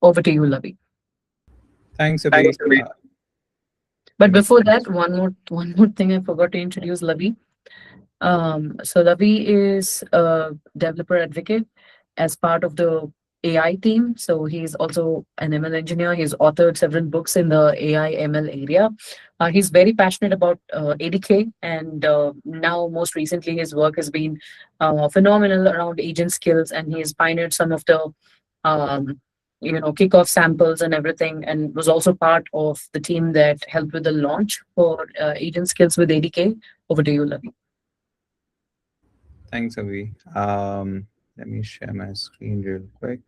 Over to you, Lavi. Thanks, Abhi. Thanks, Abhi. But Yeah. before that, one more thing I forgot to introduce Lavi. So Lavi is a developer advocate as part of the AI team. So he's also an ML engineer. He's authored several books in the AI ML area. He's very passionate about ADK, and now most recently his work has been phenomenal around agent skills, and he has pioneered some of the um, kickoff samples and everything, and was also part of the team that helped with the launch for agent skills with ADK. Over to you, Lavi. Thanks, Abhi. Let me share my screen real quick.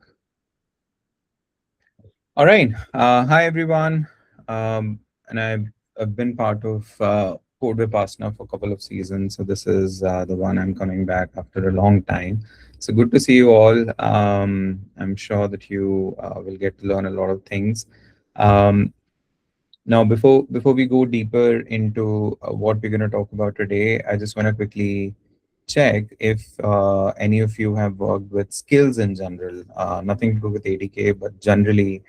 All right. Hi, everyone. And I've been part of Code Vipassana for a couple of seasons. So this is the one I'm coming back after a long time. So good to see you all. I'm sure that you will get to learn a lot of things. Um, Now, before we go deeper into what we're going to talk about today, I just want to quickly check if any of you have worked with skills in general, nothing to do with ADK, but generally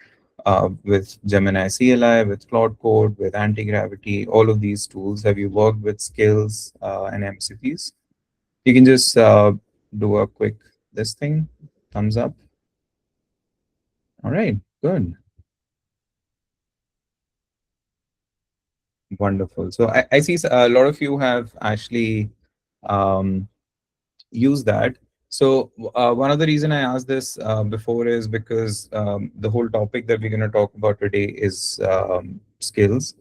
with Gemini CLI, with Cloud Code, with anti-gravity, all of these tools. Have you worked with skills and MCPs? You can just do a quick this thing, thumbs up. All right, good, wonderful. So I see a lot of you have actually um, use that. So one of the reason I asked this before is because the whole topic that we're going to talk about today is skills,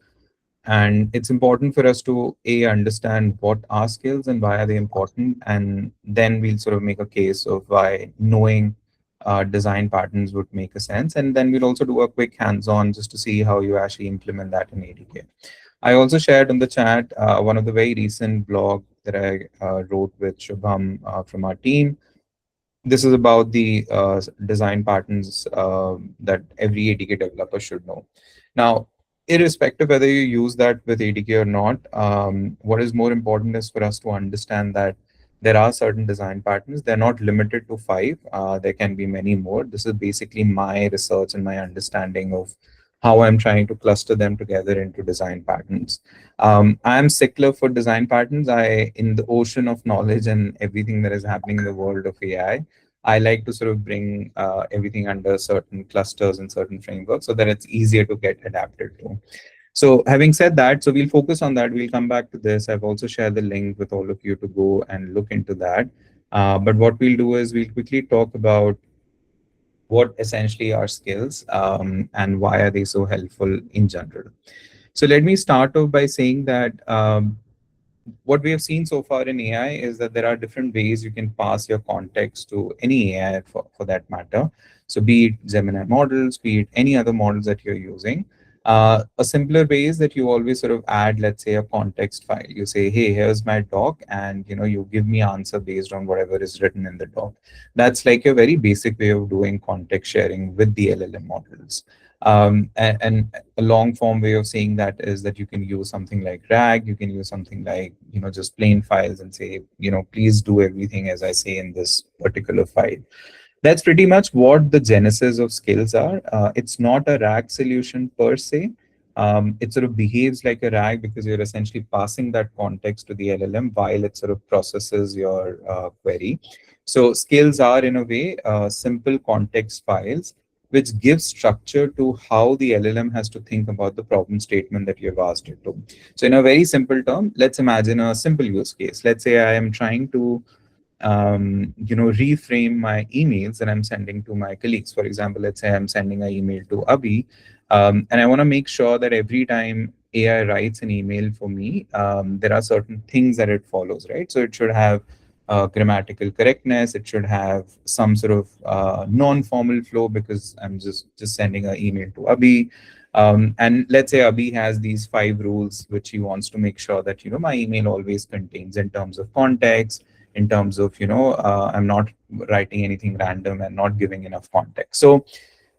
and it's important for us to understand what are skills and why are they important, and then we'll sort of make a case of why knowing design patterns would make a sense, and then we'll also do a quick hands-on just to see how you actually implement that in ADK. I also shared in the chat one of the very recent blog that I wrote with Shubham from our team. This is about the design patterns that every ADK developer should know. Now, irrespective whether you use that with ADK or not, what is more important is for us to understand that there are certain design patterns. They're not limited to five. There can be many more. This is basically my research and my understanding of how I'm trying to cluster them together into design patterns. I'm stickler for design patterns. In the ocean of knowledge and everything that is happening in the world of I like to sort of bring everything under certain clusters and certain frameworks so that it's easier to get adapted to. So having said that, so we'll focus on that. We'll come back to this. I've also shared the link with all of you to go and look into that. But what we'll do is we'll quickly talk about what essentially are skills and why are they so helpful in general. So let me start off by saying that what we have seen so far in AI is that there are different ways you can pass your context to any AI for that matter. So be it Gemini models, be it any other models that you're using. A simpler way is that you always sort of add, let's say, a context file. You say, hey, here's my doc, and you give me answer based on whatever is written in the doc. That's like a very basic way of doing context sharing with the LLM models. And a long form way of saying that is that you can use something like RAG, you can use something like, just plain files and say, please do everything as I say in this particular file. That's pretty much what the genesis of skills are. It's not a RAG solution per se. It sort of behaves like a RAG because you're essentially passing that context to the LLM while it sort of processes your query. So skills are, in a way, simple context files which gives structure to how the LLM has to think about the problem statement that you've asked it to. So in a very simple term, let's imagine a simple use case. Let's say I am trying to reframe my emails that I'm sending to my colleagues. For example, let's say I'm sending an email to Abhi, and I want to make sure that every time AI writes an email for me, there are certain things that it follows, right? So it should have grammatical correctness. It should have some sort of non-formal flow because I'm just sending an email to Abhi. And let's say Abhi has these 5 rules which he wants to make sure that my email always contains in terms of context, in terms of I'm not writing anything random and not giving enough context. So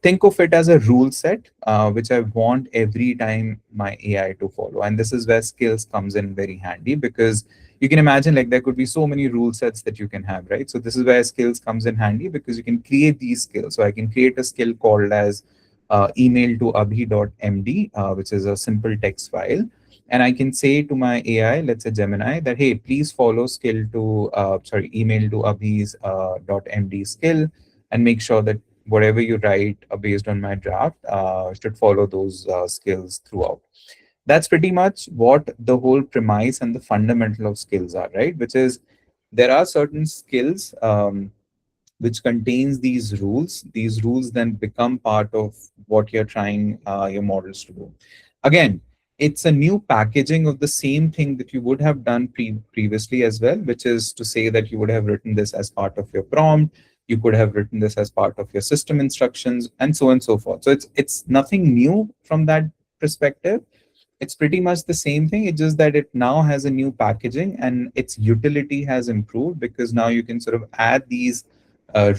think of it as a rule set which I want every time my AI to follow, and this is where skills comes in very handy because you can imagine like there could be so many rule sets that you can have, right? So this is where skills comes in handy, because you can create these skills. So I can create a skill called as email to abhi.md, which is a simple text file. And I can say to my AI, let's say Gemini, that hey, please follow skill to email to abhi's .md skill, and make sure that whatever you write based on my draft should follow those skills throughout. That's pretty much what the whole premise and the fundamental of skills are, right? Which is, there are certain skills which contains these rules. These rules then become part of what you're trying your models to do. Again, it's a new packaging of the same thing that you would have done previously as well, which is to say that you would have written this as part of your prompt, you could have written this as part of your system instructions, and so on and so forth. So it's nothing new from that perspective. It's pretty much the same thing. It's just that it now has a new packaging and its utility has improved, because now you can sort of add these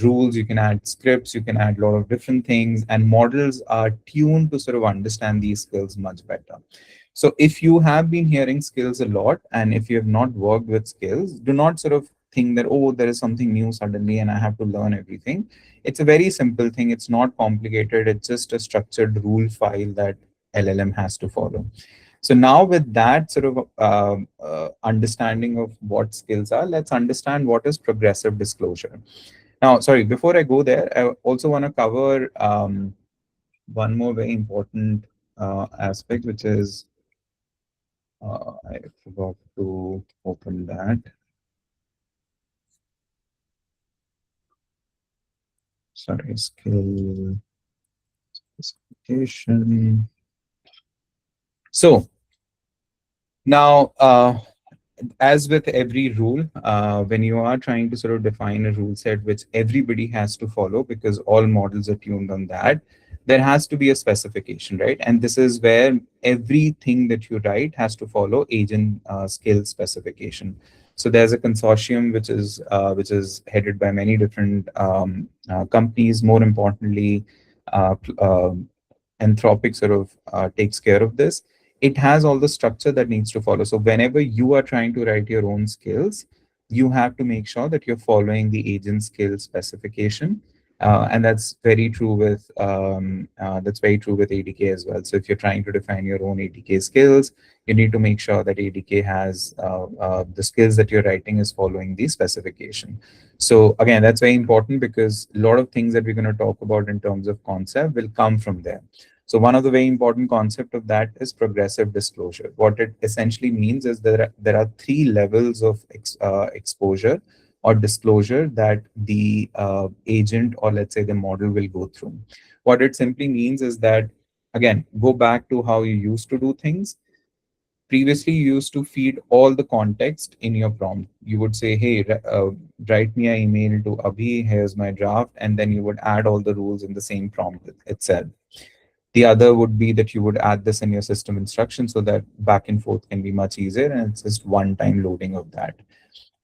rules, you can add scripts, you can add a lot of different things, and models are tuned to sort of understand these skills much better. So if you have been hearing skills a lot, and if you have not worked with skills, do not sort of think that, oh, there is something new suddenly and I have to learn everything. It's a very simple thing. It's not complicated. It's just a structured rule file that LLM has to follow. So now with that sort of understanding of what skills are, let's understand what is progressive disclosure. Now, sorry, before I go there, I also want to cover one more very important aspect, which is, I forgot to open that. Sorry, skill specification. So now, as with every rule, when you are trying to sort of define a rule set which everybody has to follow, because all models are tuned on that, there has to be a specification, right? And this is where everything that you write has to follow agent skill specification. So there's a consortium which is headed by many different companies. More importantly, Anthropic sort of takes care of this. It has all the structure that needs to follow. So whenever you are trying to write your own skills, you have to make sure that you're following the agent skill specification. And that's very true with ADK as well. So if you're trying to define your own ADK skills, you need to make sure that ADK has the skills that you're writing is following the specification. So again, that's very important, because a lot of things that we're going to talk about in terms of concept will come from there. So one of the very important concept of that is progressive disclosure. What it essentially means is there are three levels of exposure or disclosure that the agent, or let's say the model, will go through. What it simply means is that, again, go back to how you used to do things. Previously, you used to feed all the context in your prompt. You would say, hey, write me an email to Abhi, here's my draft, and then you would add all the rules in the same prompt itself. The other would be that you would add this in your system instruction so that back and forth can be much easier, and it's just one-time loading of that.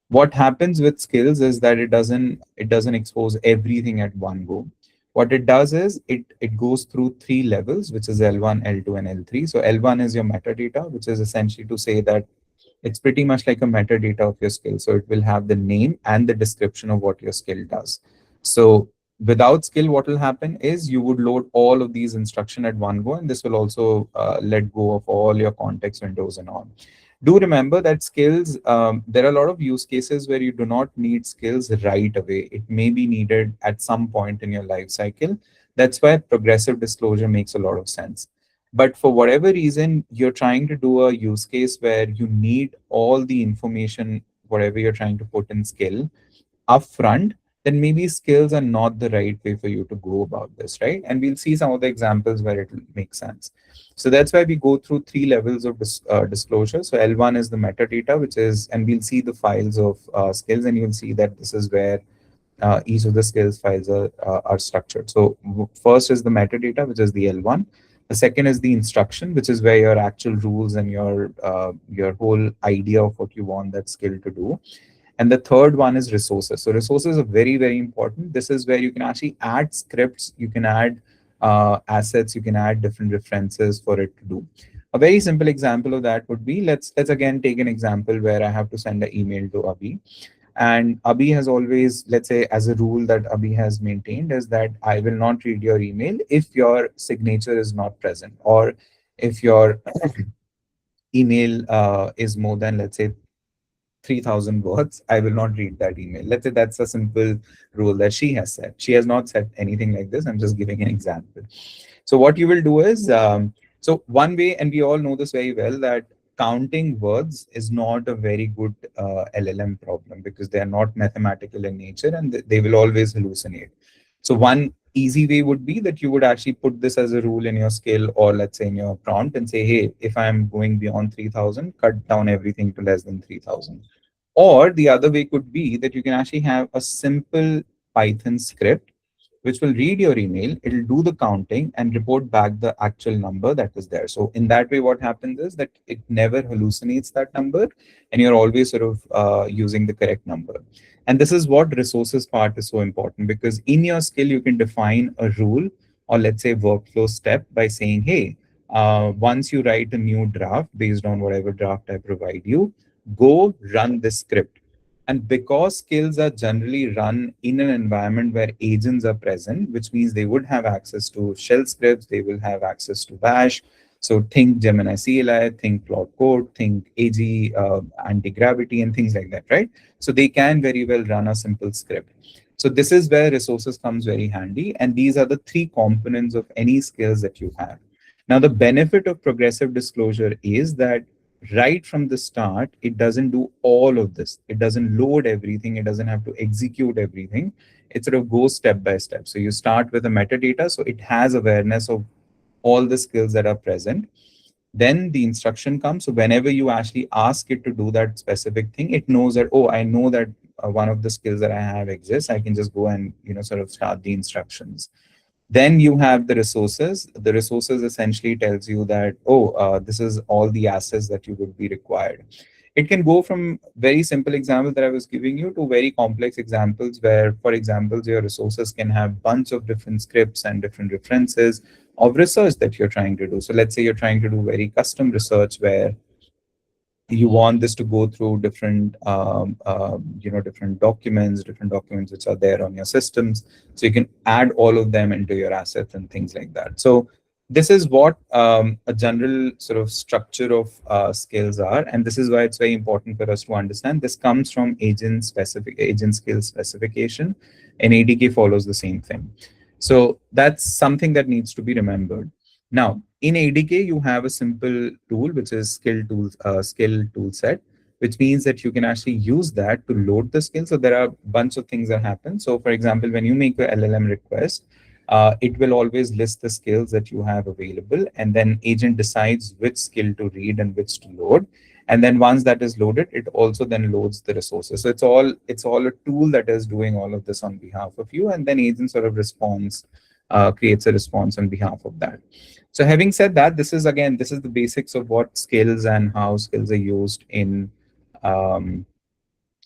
What happens with skills is that it doesn't expose everything at one go. What it does is it goes through three levels, which is L1, L2, and L3. So L1 is your metadata, which is essentially to say that it's pretty much like a metadata of your skill. So it will have the name and the description of what your skill does. So without skill, what will happen is you would load all of these instruction at one go, and this will also let go of all your context windows and all. Do remember that skills, there are a lot of use cases where you do not need skills right away. It may be needed at some point in your life cycle. That's why progressive disclosure makes a lot of sense. But for whatever reason, you're trying to do a use case where you need all the information, whatever you're trying to put in skill, upfront, then maybe skills are not the right way for you to go about this, right? And we'll see some of the examples where it will make sense. So that's why we go through three levels of disclosure. So L1 is the metadata, which is, and we'll see the files of skills, and you'll see that this is where each of the skills files are structured. So first is the metadata, which is the L1. The second is the instruction, which is where your actual rules and your whole idea of what you want that skill to do. And the third one is resources. So resources are very, very important. This is where you can actually add scripts, you can add assets, you can add different references for it to do. A very simple example of that would be, let's again take an example where I have to send an email to Abhi. And Abhi has always, let's say, as a rule that Abhi has maintained, is that I will not read your email if your signature is not present, or if your email is more than, let's say, 3,000 words, I will not read that email. Let's say that's a simple rule that she has set. She has not said anything like this. I'm just giving an example. So what you will do is, so one way, and we all know this very well, that counting words is not a very good LLM problem, because they are not mathematical in nature, and they will always hallucinate. So one easy way would be that you would actually put this as a rule in your skill, or let's say in your prompt, and say, hey, if I'm going beyond 3,000, cut down everything to less than 3,000. Or the other way could be that you can actually have a simple Python script which will read your email, it'll do the counting and report back the actual number that is there. So in that way, what happens is that it never hallucinates that number, and you're always sort of using the correct number. And this is what resources part is so important, because in your skill, you can define a rule, or let's say workflow step, by saying, hey, once you write a new draft based on whatever draft I provide you, go run this script. And because skills are generally run in an environment where agents are present, which means they would have access to shell scripts, they will have access to Bash. So think Gemini CLI, think Cloud Code, think AG, anti-gravity, and things like that, right? So they can very well run a simple script. So this is where resources comes very handy. And these are the three components of any skills that you have. Now, the benefit of progressive disclosure is that right from the start, it doesn't do all of this. It doesn't load everything. It doesn't have to execute everything. It sort of goes step by step. So you start with a metadata. So it has awareness of all the skills that are present. Then the instruction comes. So whenever you actually ask it to do that specific thing, it knows that, oh, I know that one of the skills that I have exists. I can just go and, sort of start the instructions. Then you have the resources. The resources essentially tells you that, oh, this is all the assets that you would be required. It can go from very simple example that I was giving you to very complex examples where, for example, your resources can have bunch of different scripts and different references of research that you're trying to do. So let's say you're trying to do very custom research where you want this to go through different different documents which are there on your systems, so you can add all of them into your assets and things like that. So this is what a general sort of structure of skills are, and this is why it's very important for us to understand. This comes from agent skill specification, and ADK follows the same thing. So that's something that needs to be remembered. Now, in ADK, you have a simple tool, which is skill tool set, which means that you can actually use that to load the skill. So there are a bunch of things that happen. So for example, when you make a LLM request, it will always list the skills that you have available, and then agent decides which skill to read and which to load. And then once that is loaded, it also then loads the resources. So it's all a tool that is doing all of this on behalf of you, and then agent sort of creates a response on behalf of that. So having said that, this is the basics of what skills and how skills are used in um,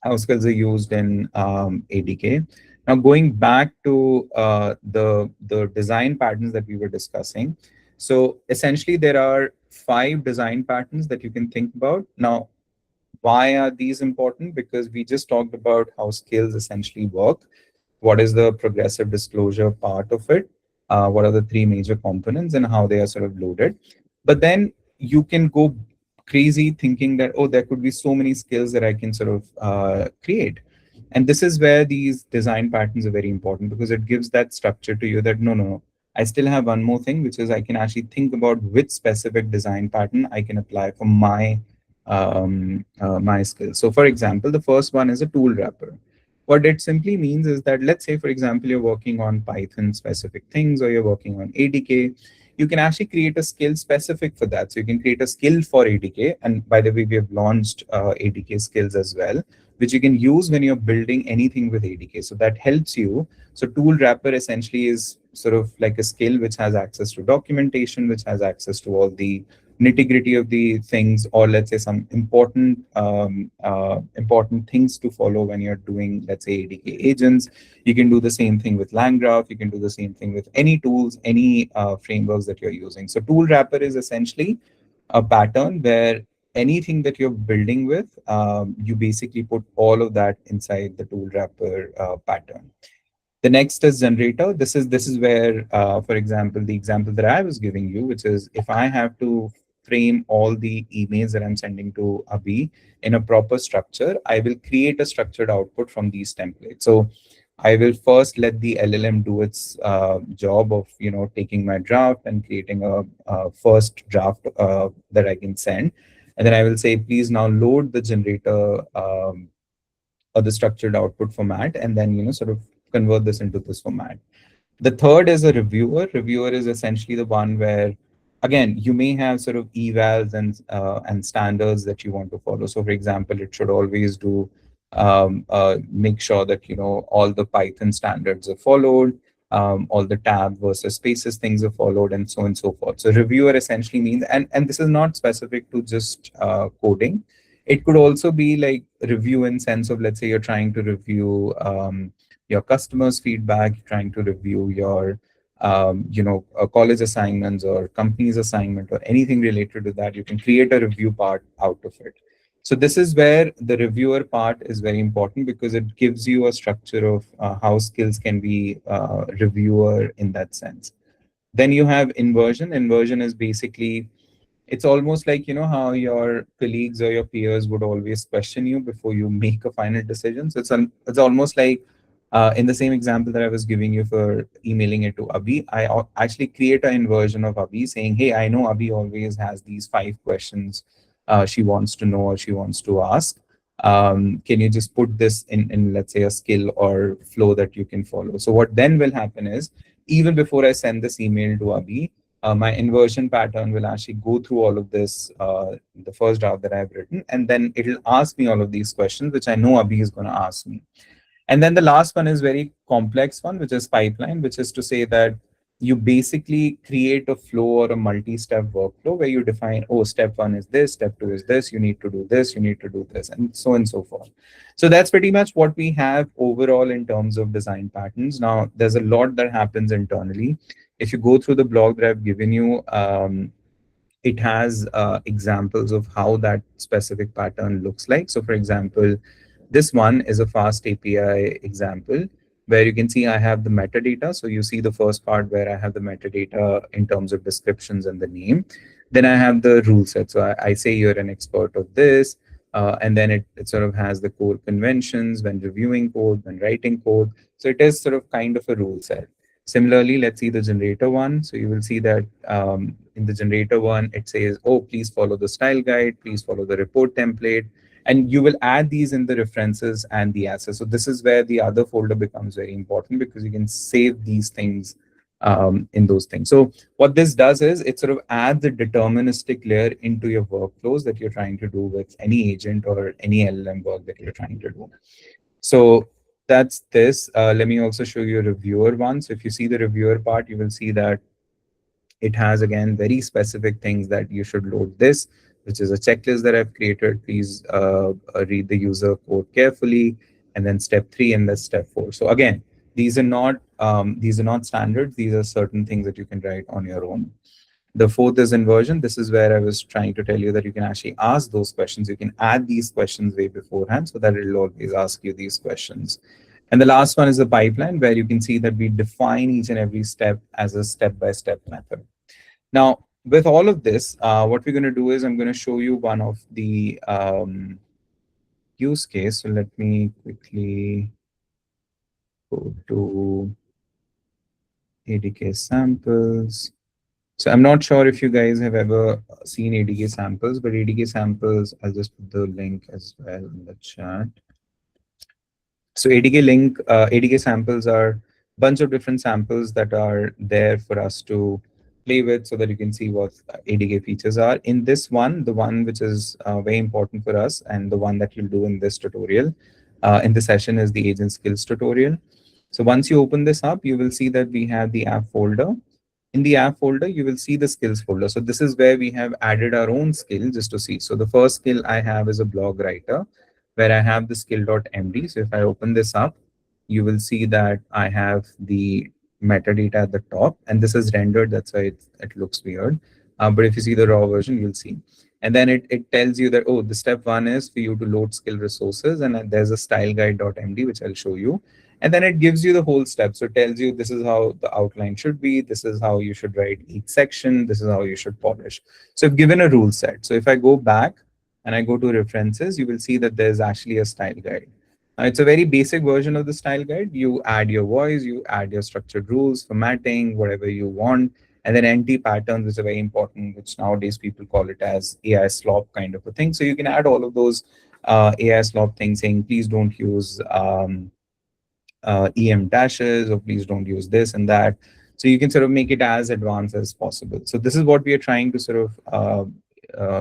ADK. Now going back to the design patterns that we were discussing. So essentially there are 5 design patterns that you can think about. Now, why are these important? Because we just talked about how skills essentially work. What is the progressive disclosure part of it? What are the 3 major components and how they are sort of loaded? But then you can go crazy thinking that, oh, there could be so many skills that I can sort of create. And this is where these design patterns are very important, because it gives that structure to you that, no, no, no, I still have one more thing, which is I can actually think about which specific design pattern I can apply for my skills. So for example, the first one is a tool wrapper. What it simply means is that, let's say, for example, you're working on Python specific things, or you're working on ADK, you can actually create a skill specific for that. So you can create a skill for ADK. And by the way, we have launched ADK skills as well, which you can use when you're building anything with ADK. So that helps you. So tool wrapper essentially is sort of like a skill which has access to documentation, which has access to all the nitty-gritty of the things, or let's say some important things to follow when you're doing, let's say, ADK agents. You can do the same thing with LangGraph. You can do the same thing with any tools, any frameworks that you're using. So tool wrapper is essentially a pattern where anything that you're building with, you basically put all of that inside the tool wrapper pattern. The next is generator. This is where, for example, the example that I was giving you, which is if I have to frame all the emails that I'm sending to Abhi in a proper structure, I will create a structured output from these templates. So I will first let the LLM do its job of taking my draft and creating a first draft that I can send, and then I will say, please now load the generator or the structured output format, and then sort of convert this into this format. The third is a reviewer. Reviewer is essentially the one where, again, you may have sort of evals and standards that you want to follow. So, for example, it should always do make sure that all the Python standards are followed, all the tab versus spaces things are followed, and so on and so forth. So, reviewer essentially means, and this is not specific to just coding. It could also be like review in sense of, let's say you're trying to review your customers' feedback, trying to review your college assignments or company's assignment or anything related to that. You can create a review part out of it. So this is where the reviewer part is very important because it gives you a structure of how skills can be reviewer in that sense. Then you have inversion. Inversion is basically, it's almost like how your colleagues or your peers would always question you before you make a final decision. So it's almost like in the same example that I was giving you for emailing it to Abhi, actually create an inversion of Abhi saying, hey, I know Abhi always has these 5 questions she wants to know or she wants to ask. Can you just put this in, let's say, a skill or flow that you can follow? So what then will happen is, even before I send this email to Abhi, my inversion pattern will actually go through all of this, the first draft that I've written, and then it'll ask me all of these questions, which I know Abhi is going to ask me. And then the last one is very complex one, which is pipeline, which is to say that you basically create a flow or a multi-step workflow where you define, oh, step one is this, step two is this, you need to do this, you need to do this, and so on and so forth. So that's pretty much what we have overall in terms of design patterns. Now, there's a lot that happens internally. If you go through the blog that I've given you, it has examples of how that specific pattern looks like. So, for example, this one is a fast API example where you can see I have the metadata. So you see the first part where I have the metadata in terms of descriptions and the name. Then I have the rule set. So I say you're an expert of this. And then it sort of has the core conventions when reviewing code, when writing code. So it is sort of kind of a rule set. Similarly, let's see the generator one. So you will see that in the generator one, it says, oh, please follow the style guide, please follow the report template, and you will add these in the references and the assets. So this is where the other folder becomes very important because you can save these things in those things. So what this does is it sort of adds a deterministic layer into your workflows that you're trying to do with any agent or any LLM work that you're trying to do. So that's this. Let me also show you a reviewer one. So if you see the reviewer part, you will see that it has again very specific things that you should load this, which is a checklist that I've created. Please read the user code carefully, and then step 3 and then step 4. So again, these are not standards. These are certain things that you can write on your own. The fourth is inversion. This is where I was trying to tell you that you can actually ask those questions. You can add these questions way beforehand so that it'll always ask you these questions. And the last one is the pipeline, where you can see that we define each and every step as a step-by-step method. Now, with all of this, what we're going to do is I'm going to show you one of the use case. So let me quickly go to ADK samples. So I'm not sure if you guys have ever seen ADK samples, but ADK samples, I'll just put the link as well in the chat. So ADK samples are a bunch of different samples that are there for us to play with so that you can see what ADK features are. In this one, the one which is very important for us and the one that you'll do in this tutorial, in this session is the agent skills tutorial. So once you open this up, you will see that we have the app folder. In the app folder, you will see the skills folder. So this is where we have added our own skill just to see. So the first skill I have is a blog writer, where I have the skill.md. So if I open this up, you will see that I have the metadata at the top, and this is rendered. That's why it looks weird. But if you see the raw version, you'll see. And then it tells you that, oh, the step one is for you to load skill resources. And then there's a style guide.md, which I'll show you. And then it gives you the whole step. So it tells you this is how the outline should be. This is how you should write each section. This is how you should polish. So I've given a rule set. So if I go back and I go to references, you will see that there's actually a style guide. It's a very basic version of the style guide. You add your voice, you add your structured rules, formatting, whatever you want, and then NT patterns, which are very important, which nowadays people call it as AI slop kind of a thing. So you can add all of those AI slop things, saying please don't use EM dashes, or please don't use this and that. So you can sort of make it as advanced as possible. So this is what we are trying to sort of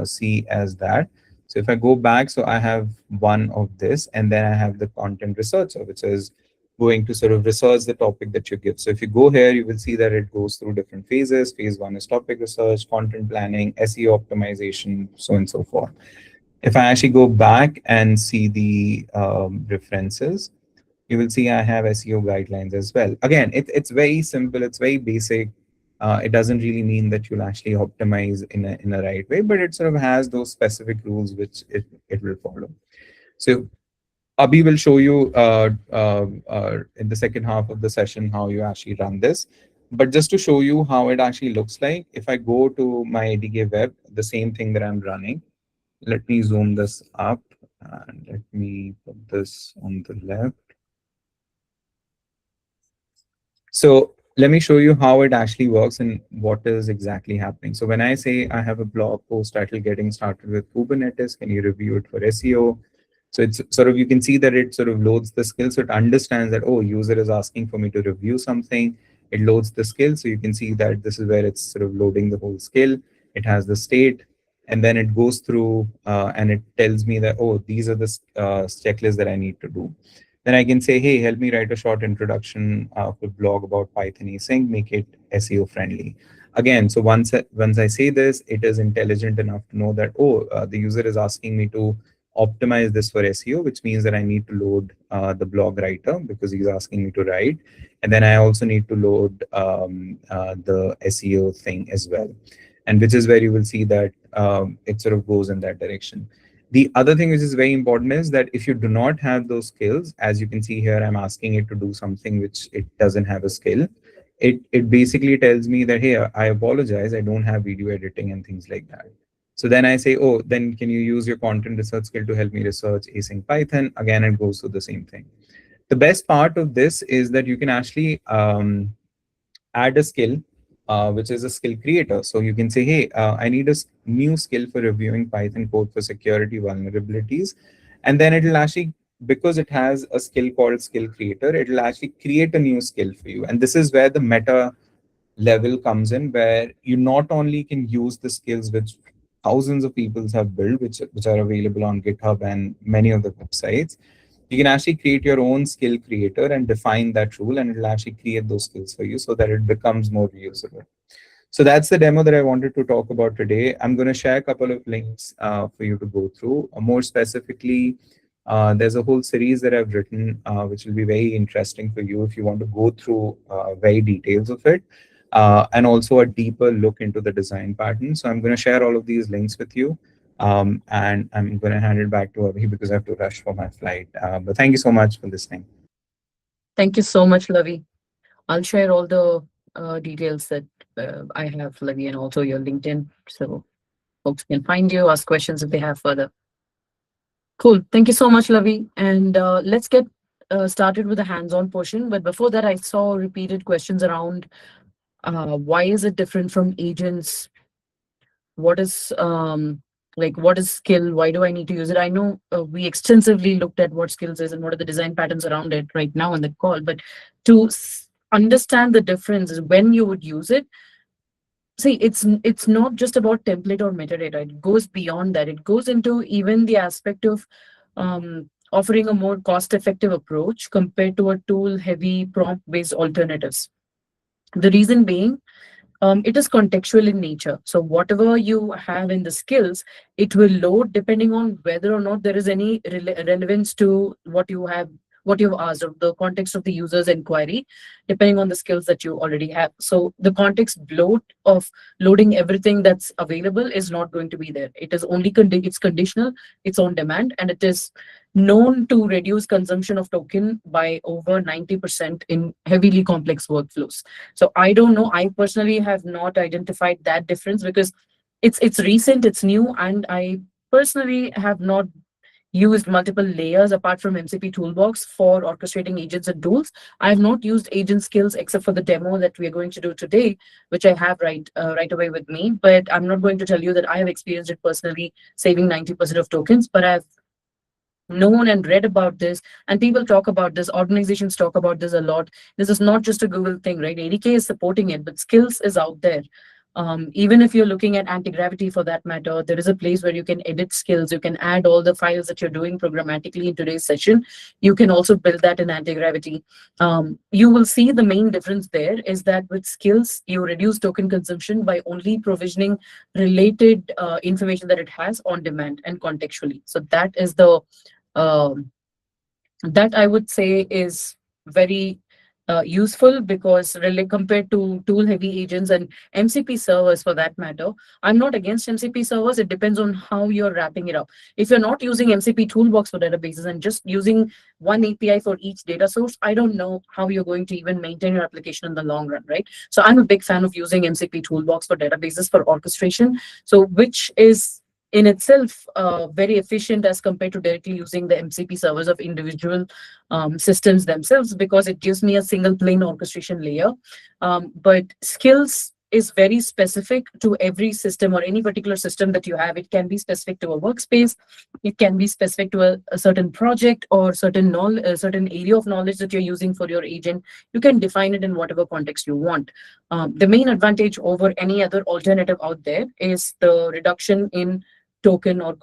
see as that. So if I go back, so I have one of this, and then I have the content researcher, which is going to sort of research the topic that you give. So if you go here, you will see that it goes through different phases. Phase one is topic research, content planning, SEO optimization, so on and so forth. If I actually go back and see the references, you will see I have SEO guidelines as well. Again, it's very simple, it's very basic. It doesn't really mean that you'll actually optimize in a right way, but it sort of has those specific rules which it will follow. So Abhi will show you in the second half of the session how you actually run this. But just to show you how it actually looks like, if I go to my ADK web, the same thing that I'm running, let me zoom this up and let me put this on the left. So let me show you how it actually works and what is exactly happening. So when I say I have a blog post title getting started with Kubernetes, can you review it for SEO? So it's sort of, you can see that it sort of loads the skill. So it understands that, oh, user is asking for me to review something. It loads the skill. So you can see that this is where it's sort of loading the whole skill. It has the state, and then it goes through and it tells me that, oh, these are the checklists that I need to do. Then I can say, hey, help me write a short introduction for blog about Python async, make it SEO friendly. Again, so once I say this, it is intelligent enough to know that, oh, the user is asking me to optimize this for SEO, which means that I need to load the blog writer because he's asking me to write. And then I also need to load the SEO thing as well. And which is where you will see that it sort of goes in that direction. The other thing which is very important is that if you do not have those skills, as you can see here, I'm asking it to do something which it doesn't have a skill. It basically tells me that, hey, I apologize, I don't have video editing and things like that. So then I say, oh, then can you use your content research skill to help me research async Python? Again, it goes through the same thing. The best part of this is that you can actually add a skill, which is a skill creator. So you can say, hey, I need a new skill for reviewing Python code for security vulnerabilities. And then it will actually, because it has a skill called skill creator, it will actually create a new skill for you. And this is where the meta level comes in, where you not only can use the skills which thousands of people have built, which are available on GitHub and many of the websites. You can actually create your own skill creator and define that rule, and it will actually create those skills for you so that it becomes more reusable. So that's the demo that I wanted to talk about today. I'm going to share a couple of links for you to go through. More specifically, there's a whole series that I've written, which will be very interesting for you if you want to go through very details of it, and also a deeper look into the design pattern. So I'm going to share all of these links with you. And I'm going to hand it back to Abhi because I have to rush for my flight. But thank you so much for listening. Thank you so much, Lavi. I'll share all the details that I have, Lavi, and also your LinkedIn, so folks can find you, ask questions if they have further. Cool. Thank you so much, Lavi. And let's get started with the hands-on portion. But before that, I saw repeated questions around why is it different from agents? What is what is skill? Why do I need to use it? I know we extensively looked at what skills is and what are the design patterns around it right now in the call, but to understand the difference is when you would use it. See, it's not just about template or metadata. It goes beyond that. It goes into even the aspect of offering a more cost-effective approach compared to a tool-heavy prompt-based alternatives. The reason being, it is contextual in nature. So whatever you have in the skills, it will load depending on whether or not there is any relevance to what you have what you've asked, or the context of the user's inquiry, depending on the skills that you already have. So the context bloat of loading everything that's available is not going to be there. It is only it's conditional, it's on demand, and it is known to reduce consumption of token by over 90% in heavily complex workflows. So I don't know. I personally have not identified that difference because it's recent, it's new, and I personally have not used multiple layers apart from MCP Toolbox for orchestrating agents and tools. I have not used agent skills except for the demo that we are going to do today, which I have right away with me. But I'm not going to tell you that I have experienced it personally, saving 90% of tokens. But I've known and read about this, and people talk about this, organizations talk about this a lot. This is not just a Google thing, right? ADK is supporting it, but skills is out there. Even if you're looking at anti-gravity, for that matter, there is a place where you can edit skills, you can add all the files that you're doing programmatically in today's session. You can also build that in anti-gravity. You will see the main difference there is that with skills you reduce token consumption by only provisioning related information that it has on demand and contextually. So that is the um, that I would say is very useful, because really compared to tool heavy agents and MCP servers for that matter, I'm not against MCP servers. It depends on how you're wrapping it up. If you're not using MCP toolbox for databases and just using one API for each data source, I don't know how you're going to even maintain your application in the long run, right? So I'm a big fan of using MCP toolbox for databases for orchestration. So which is in itself very efficient as compared to directly using the MCP servers of individual systems themselves, because it gives me a single plane orchestration layer. But skills is very specific to every system or any particular system that you have. It can be specific to a workspace, it can be specific to a certain project or certain knowledge, a certain area of knowledge that you're using for your agent. You can define it in whatever context you want. The main advantage over any other alternative out there is the reduction in token or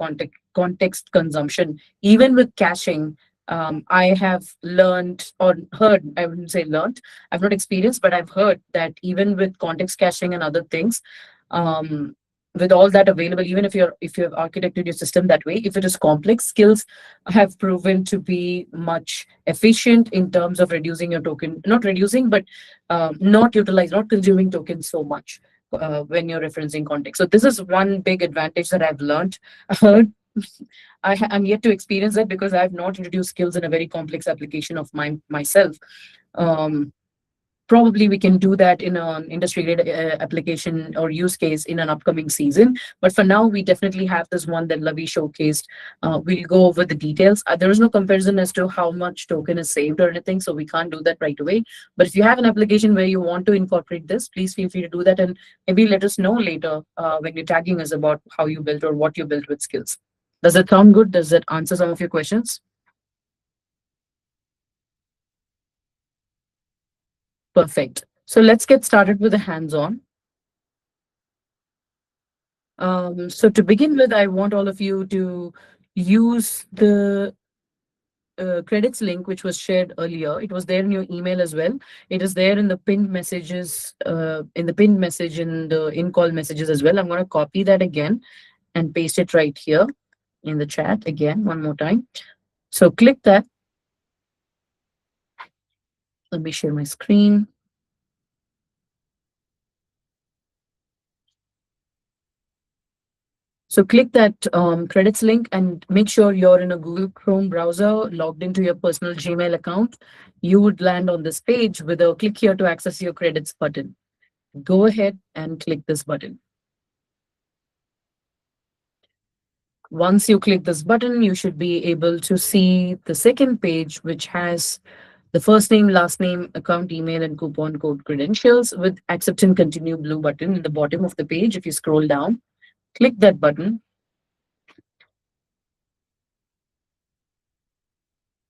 context consumption. Even with caching, I have learned or heard, I wouldn't say learned, I've not experienced, but I've heard that even with context caching and other things, um, with all that available, even if you have architected your system that way, if it is complex, skills have proven to be much efficient in terms of reducing your token, not reducing, but not consuming tokens so much when you're referencing context. So this is one big advantage that I've learned, heard. I'm yet to experience that because I've not introduced skills in a very complex application of myself. Um, Probably we can do that in an industry grade application or use case in an upcoming season. But for now, we definitely have this one that Lavi showcased. We'll go over the details. There is no comparison as to how much token is saved or anything, so we can't do that right away. But if you have an application where you want to incorporate this, please feel free to do that, and maybe let us know later when you're tagging us about how you built or what you built with skills. Does that sound good? Does that answer some of your questions? Perfect. So let's get started with the hands-on. So to begin with, I want all of you to use the credits link which was shared earlier. It was there in your email as well. It is there in the pinned messages, in the pinned message in the in-call messages as well. I'm going to copy that again and paste it right here in the chat again one more time. So click that. Let me share my screen. So click that credits link and make sure you're in a Google Chrome browser logged into your personal Gmail account. You would land on this page with a click here to access your credits button. Go ahead and click this button. Once you click this button, you should be able to see the second page, which has the first name, last name, account email, and coupon code credentials with accept and continue blue button in the bottom of the page. If you scroll down, click that button,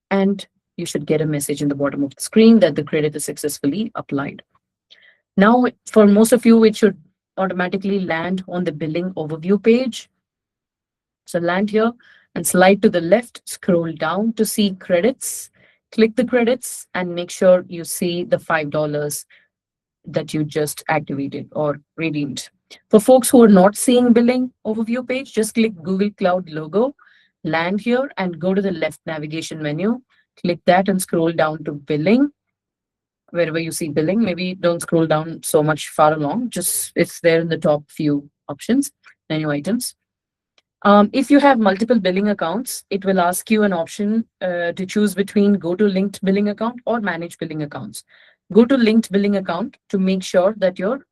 and you should get a message in the bottom of the screen that the credit is successfully applied. Now, for most of you, it should automatically land on the billing overview page. So land here and slide to the left, scroll down to see credits. Click the credits and make sure you see the $5 that you just activated or redeemed. For folks who are not seeing billing overview page, just click Google Cloud logo, land here and go to the left navigation menu. Click that and scroll down to billing. Wherever you see billing, maybe don't scroll down so much far along. Just it's there in the top few options, menu items. If you have multiple billing accounts, it will ask you an option to choose between go to linked billing account or manage billing accounts. Go to linked billing account to make sure that your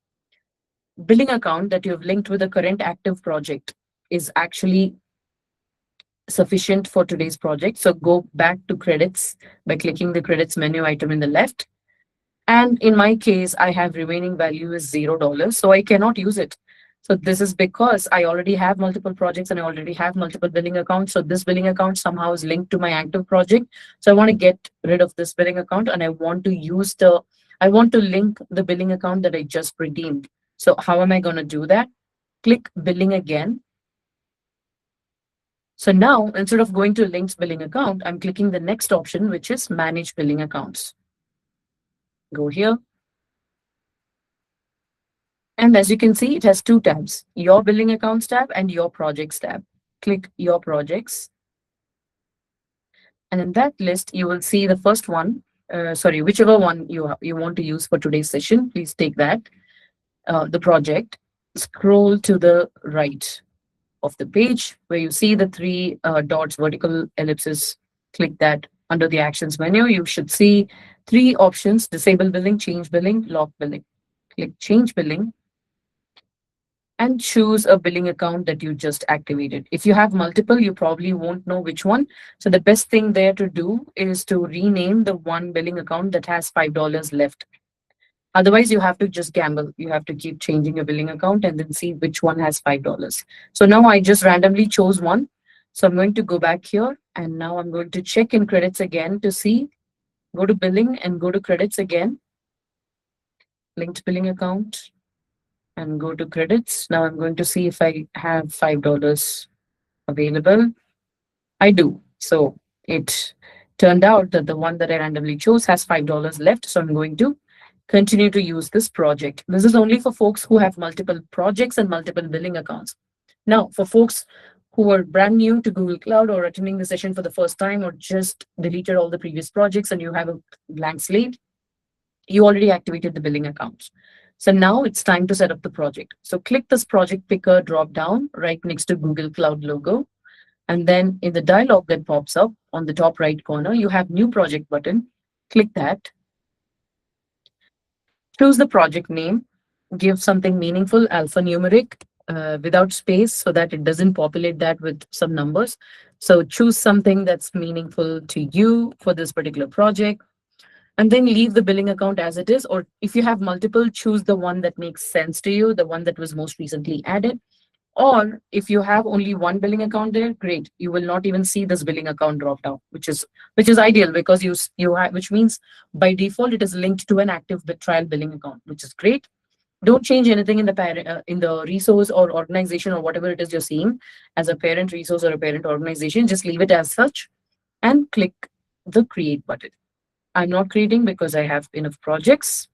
billing account that you've linked with a current active project is actually sufficient for today's project. So go back to credits by clicking the credits menu item in the left. And in my case, I have remaining value is $0, so I cannot use it. So this is because I already have multiple projects and I already have multiple billing accounts. So this billing account somehow is linked to my active project. So I want to get rid of this billing account and I want to link the billing account that I just redeemed. So how am I going to do that? Click billing again. So now instead of going to linked billing account, I'm clicking the next option, which is manage billing accounts. Go here. And as you can see, it has two tabs, your billing accounts tab and your projects tab. Click your projects. And in that list, you will see the first one, whichever one you want to use for today's session, please take that, the project. Scroll to the right of the page where you see the three dots, vertical ellipses. Click that. Under the actions menu, you should see three options, disable billing, change billing, lock billing. Click change billing and choose a billing account that you just activated. If you have multiple, you probably won't know which one. So the best thing there to do is to rename the one billing account that has $5 left. Otherwise, you have to just gamble. You have to keep changing your billing account and then see which one has $5. So now I just randomly chose one. So I'm going to go back here and now I'm going to check in credits again to see, go to billing and go to credits again, linked billing account, and go to credits. Now I'm going to see if I have $5 available. I do. So it turned out that the one that I randomly chose has $5 left. So I'm going to continue to use this project. This is only for folks who have multiple projects and multiple billing accounts. Now, for folks who are brand new to Google Cloud or attending the session for the first time or just deleted all the previous projects and you have a blank slate, you already activated the billing accounts. So now it's time to set up the project. So click this project picker drop down right next to Google Cloud logo. And then in the dialog that pops up on the top right corner, you have new project button. Click that. Choose the project name. Give something meaningful, alphanumeric, without space so that it doesn't populate that with some numbers. So choose something that's meaningful to you for this particular project. And then leave the billing account as it is. Or if you have multiple, choose the one that makes sense to you, the one that was most recently added. Or if you have only one billing account there, great. You will not even see this billing account drop down, which is ideal because you have, which means by default it is linked to an active trial billing account, which is great. Don't change anything in the parent in the resource or organization or whatever it is you're seeing as a parent resource or a parent organization. Just leave it as such and click the create button. I'm not creating because I have enough projects.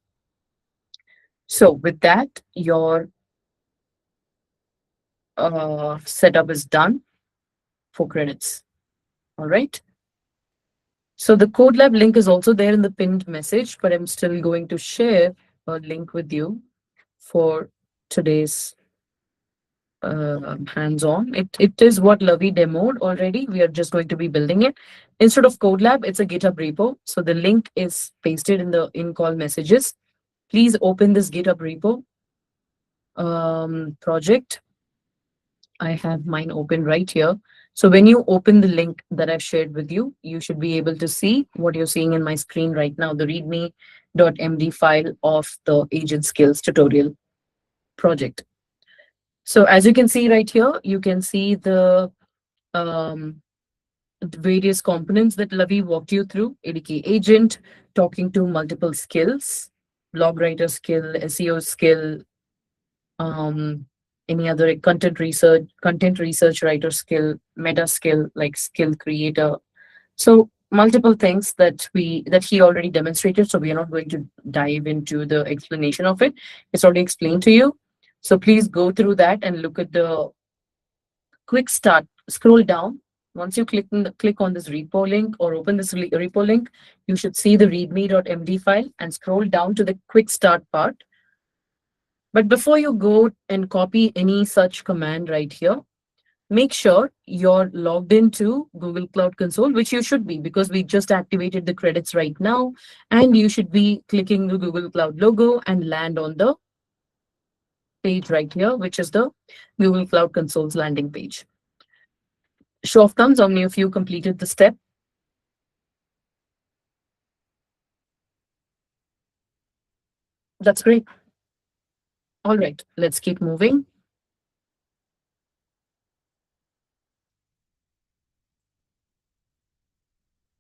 So with that, your setup is done for credits. All right. So the code lab link is also there in the pinned message, but I'm still going to share a link with you for today's hands-on. It is what Lavi demoed already. We are just going to be building it. Instead of code lab, it's a GitHub repo. So the link is pasted in the in-call messages. Please open this GitHub repo project. I have mine open right here. So when you open the link that I've shared with you, you should be able to see what you're seeing in my screen right now, the readme.md file of the agent skills tutorial project. So as you can see right here, you can see the various components that Lavi walked you through, ADK agent, talking to multiple skills, blog writer skill, SEO skill, any other content research writer skill, meta skill like skill creator. So multiple things that he already demonstrated. So we are not going to dive into the explanation of it. It's already explained to you. So please go through that and look at the quick start. Scroll down Once you click on this repo link or open this repo link, you should see the readme.md file and scroll down to the quick start part. But before you go and copy any such command right here, make sure you're logged into Google Cloud Console, which you should be because we just activated the credits right now. And you should be clicking the Google Cloud logo and land on the page right here, which is the Google Cloud Console's landing page. Show of thumbs, how many of you completed the step? That's great. All right, let's keep moving.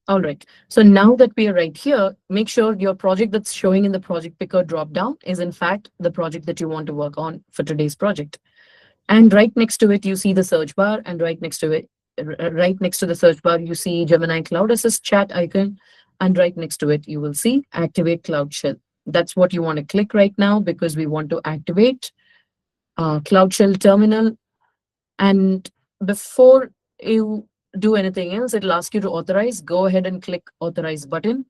All right. So now that we are right here, make sure your project that's showing in the project picker dropdown is in fact the project that you want to work on for today's project. And right next to it, you see the search bar, and right next to it, right next to the search bar, you see Gemini Cloud Assist chat icon, and right next to it, you will see Activate Cloud Shell. That's what you want to click right now because we want to activate Cloud Shell terminal. And before you do anything else, it'll ask you to authorize. Go ahead and click Authorize button.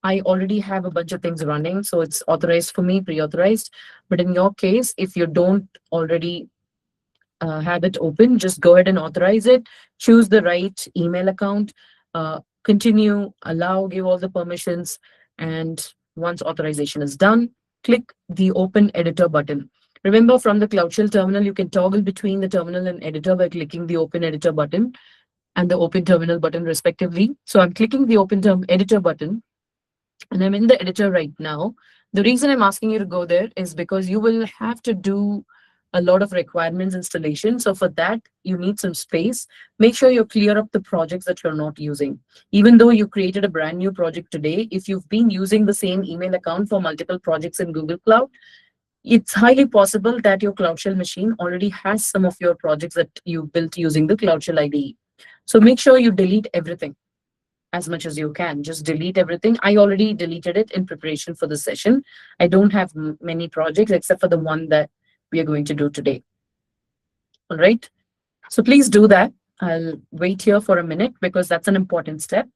I already have a bunch of things running, so it's authorized for me, pre-authorized. But in your case, if you don't already have it open, just go ahead and authorize it. Choose the right email account, continue, allow, give all the permissions. And once authorization is done, click the Open Editor button. Remember, from the Cloud Shell terminal, you can toggle between the terminal and editor by clicking the Open Editor button and the Open Terminal button, respectively. So I'm clicking the Open Editor button and I'm in the editor right now. The reason I'm asking you to go there is because you will have to do a lot of requirements installation. So for that, you need some space. Make sure you clear up the projects that you're not using. Even though you created a brand new project today, if you've been using the same email account for multiple projects in Google Cloud, it's highly possible that your Cloud Shell machine already has some of your projects that you built using the Cloud Shell IDE. So make sure you delete everything as much as you can. Just delete everything. I already deleted it in preparation for the session. I don't have many projects except for the one that we are going to do today. All right. So please do that. I'll wait here for a minute because that's an important step.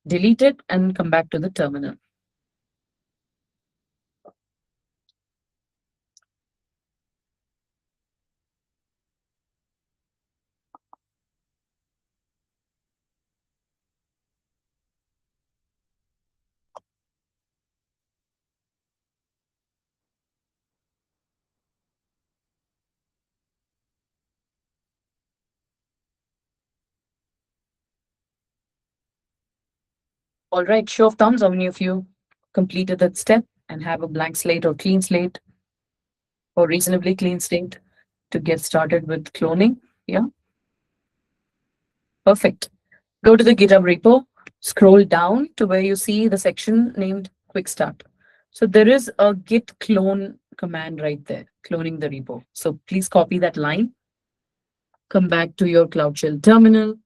Delete it and come back to the terminal. All right. Show of thumbs. How many of you completed that step and have a blank slate or clean slate or reasonably clean slate to get started with cloning? Yeah. Perfect. Go to the GitHub repo, scroll down to where you see the section named Quick Start. So there is a git clone command right there, cloning the repo. So please copy that line, come back to your Cloud Shell terminal.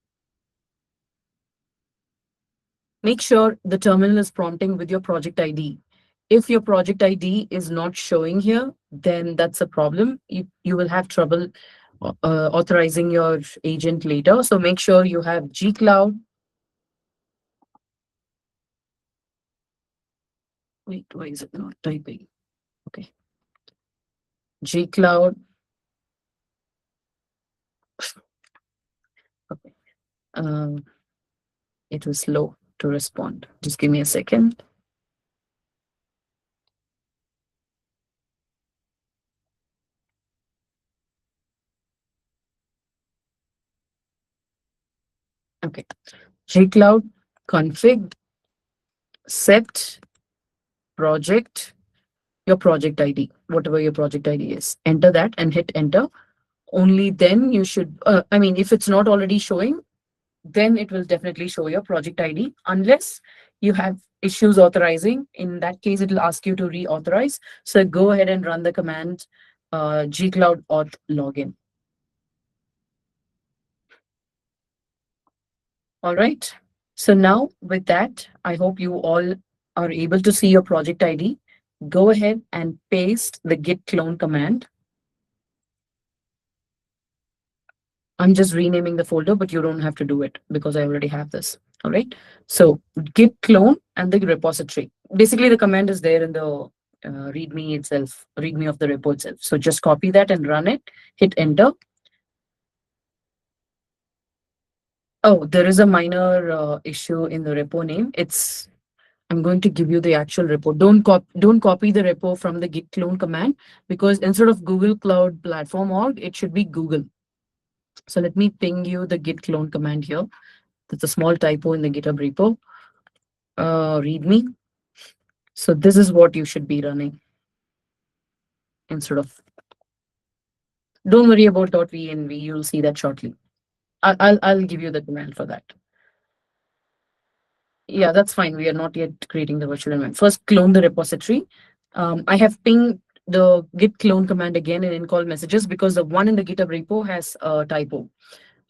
Make sure the terminal is prompting with your project ID. If your project ID is not showing here, then that's a problem. You will have trouble authorizing your agent later. So make sure you have gcloud. Wait, why is it not typing? Okay. gcloud. Okay. Um, it was slow to respond. Just give me a second. Okay. gcloud config set project, your project ID, whatever your project ID is. Enter that and hit enter. Only then you should, I mean, if it's not already showing, then it will definitely show your project ID unless you have issues authorizing. In that case, it will ask you to reauthorize. So go ahead and run the command gcloud auth login. All right. So now with that, I hope you all are able to see your project ID. Go ahead and paste the git clone command. I'm just renaming the folder, but you don't have to do it because I already have this. All right. So git clone and the repository. Basically, the command is there in the readme itself, readme of the repo itself. So just copy that and run it. Hit enter. Oh, there is a minor issue in the repo name. It's I'm going to give you the actual repo. Don't copy the repo from the git clone command because instead of Google Cloud Platform org, it should be Google. So let me ping you the git clone command here. That's a small typo in the GitHub repo. README. So this is what you should be running instead of. Don't worry about .venv. You'll see that shortly. I'll give you the command for that. Yeah, that's fine. We are not yet creating the virtual environment. First, clone the repository. I have pinged the git clone command again in call messages because the one in the GitHub repo has a typo.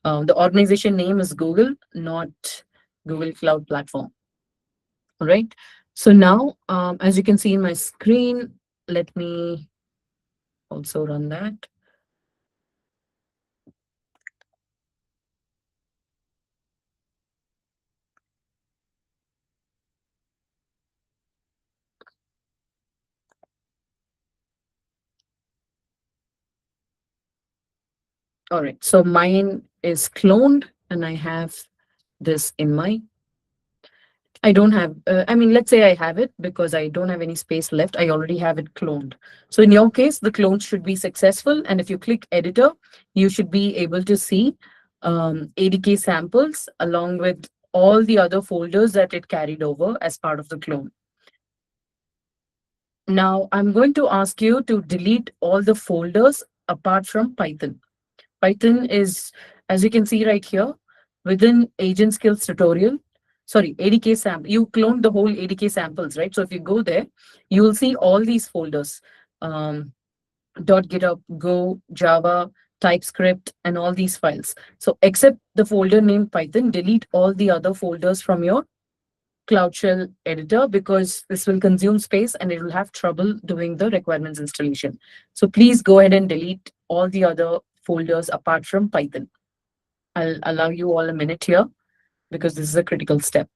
The organization name is Google, not Google Cloud Platform. All right. So now, as you can see in my screen, let me also run that. All right. So mine is cloned and I have this in my I don't have, I mean, let's say I have it because I don't have any space left. I already have it cloned. So in your case, the clone should be successful. And if you click editor, you should be able to see ADK samples along with all the other folders that it carried over as part of the clone. Now I'm going to ask you to delete all the folders apart from Python. Python is, as you can see right here, within agent skills tutorial, sorry, ADK sample, you cloned the whole ADK samples, right? So if you go there, you will see all these folders, .github, Go, Java, TypeScript, and all these files. So except the folder named Python, delete all the other folders from your Cloud Shell editor because this will consume space and it will have trouble doing the requirements installation. So please go ahead and delete all the other folders apart from Python. I'll allow you all a minute here because this is a critical step.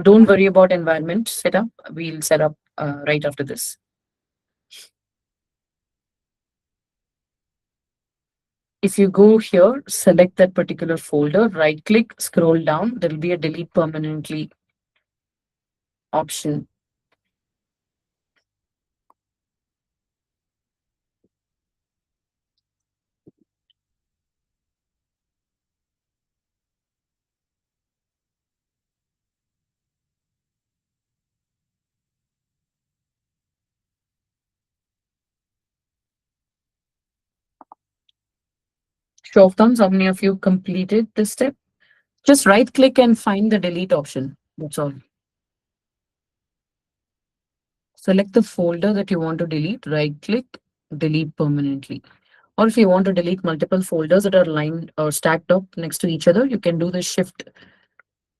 Don't worry about environment setup. We'll set up right after this. If you go here, select that particular folder, right click, scroll down, there will be a delete permanently option. Show of thumbs, how many of you completed this step? Just right click and find the delete option. That's all. Select the folder that you want to delete, right click, delete permanently. Or if you want to delete multiple folders that are lined or stacked up next to each other, you can do the shift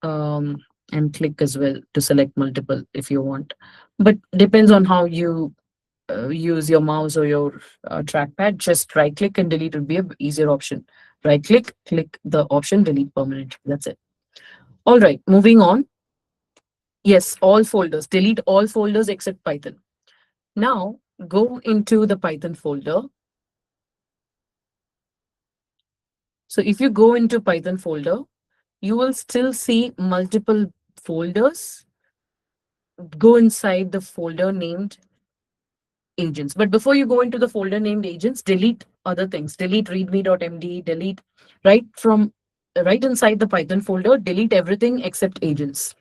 um, and click as well to select multiple if you want. But depends on how you use your mouse or your trackpad. Just right click and delete would be a easier option. Right click, click the option delete permanently. That's it. All right, moving on. Yes, all folders. Delete all folders except Python. Now go into the Python folder. So if you go into Python folder, you will still see multiple folders. Go inside the folder named agents. But before you go into the folder named agents, delete other things. Delete readme.md, delete right from right inside the Python folder, delete everything except agents.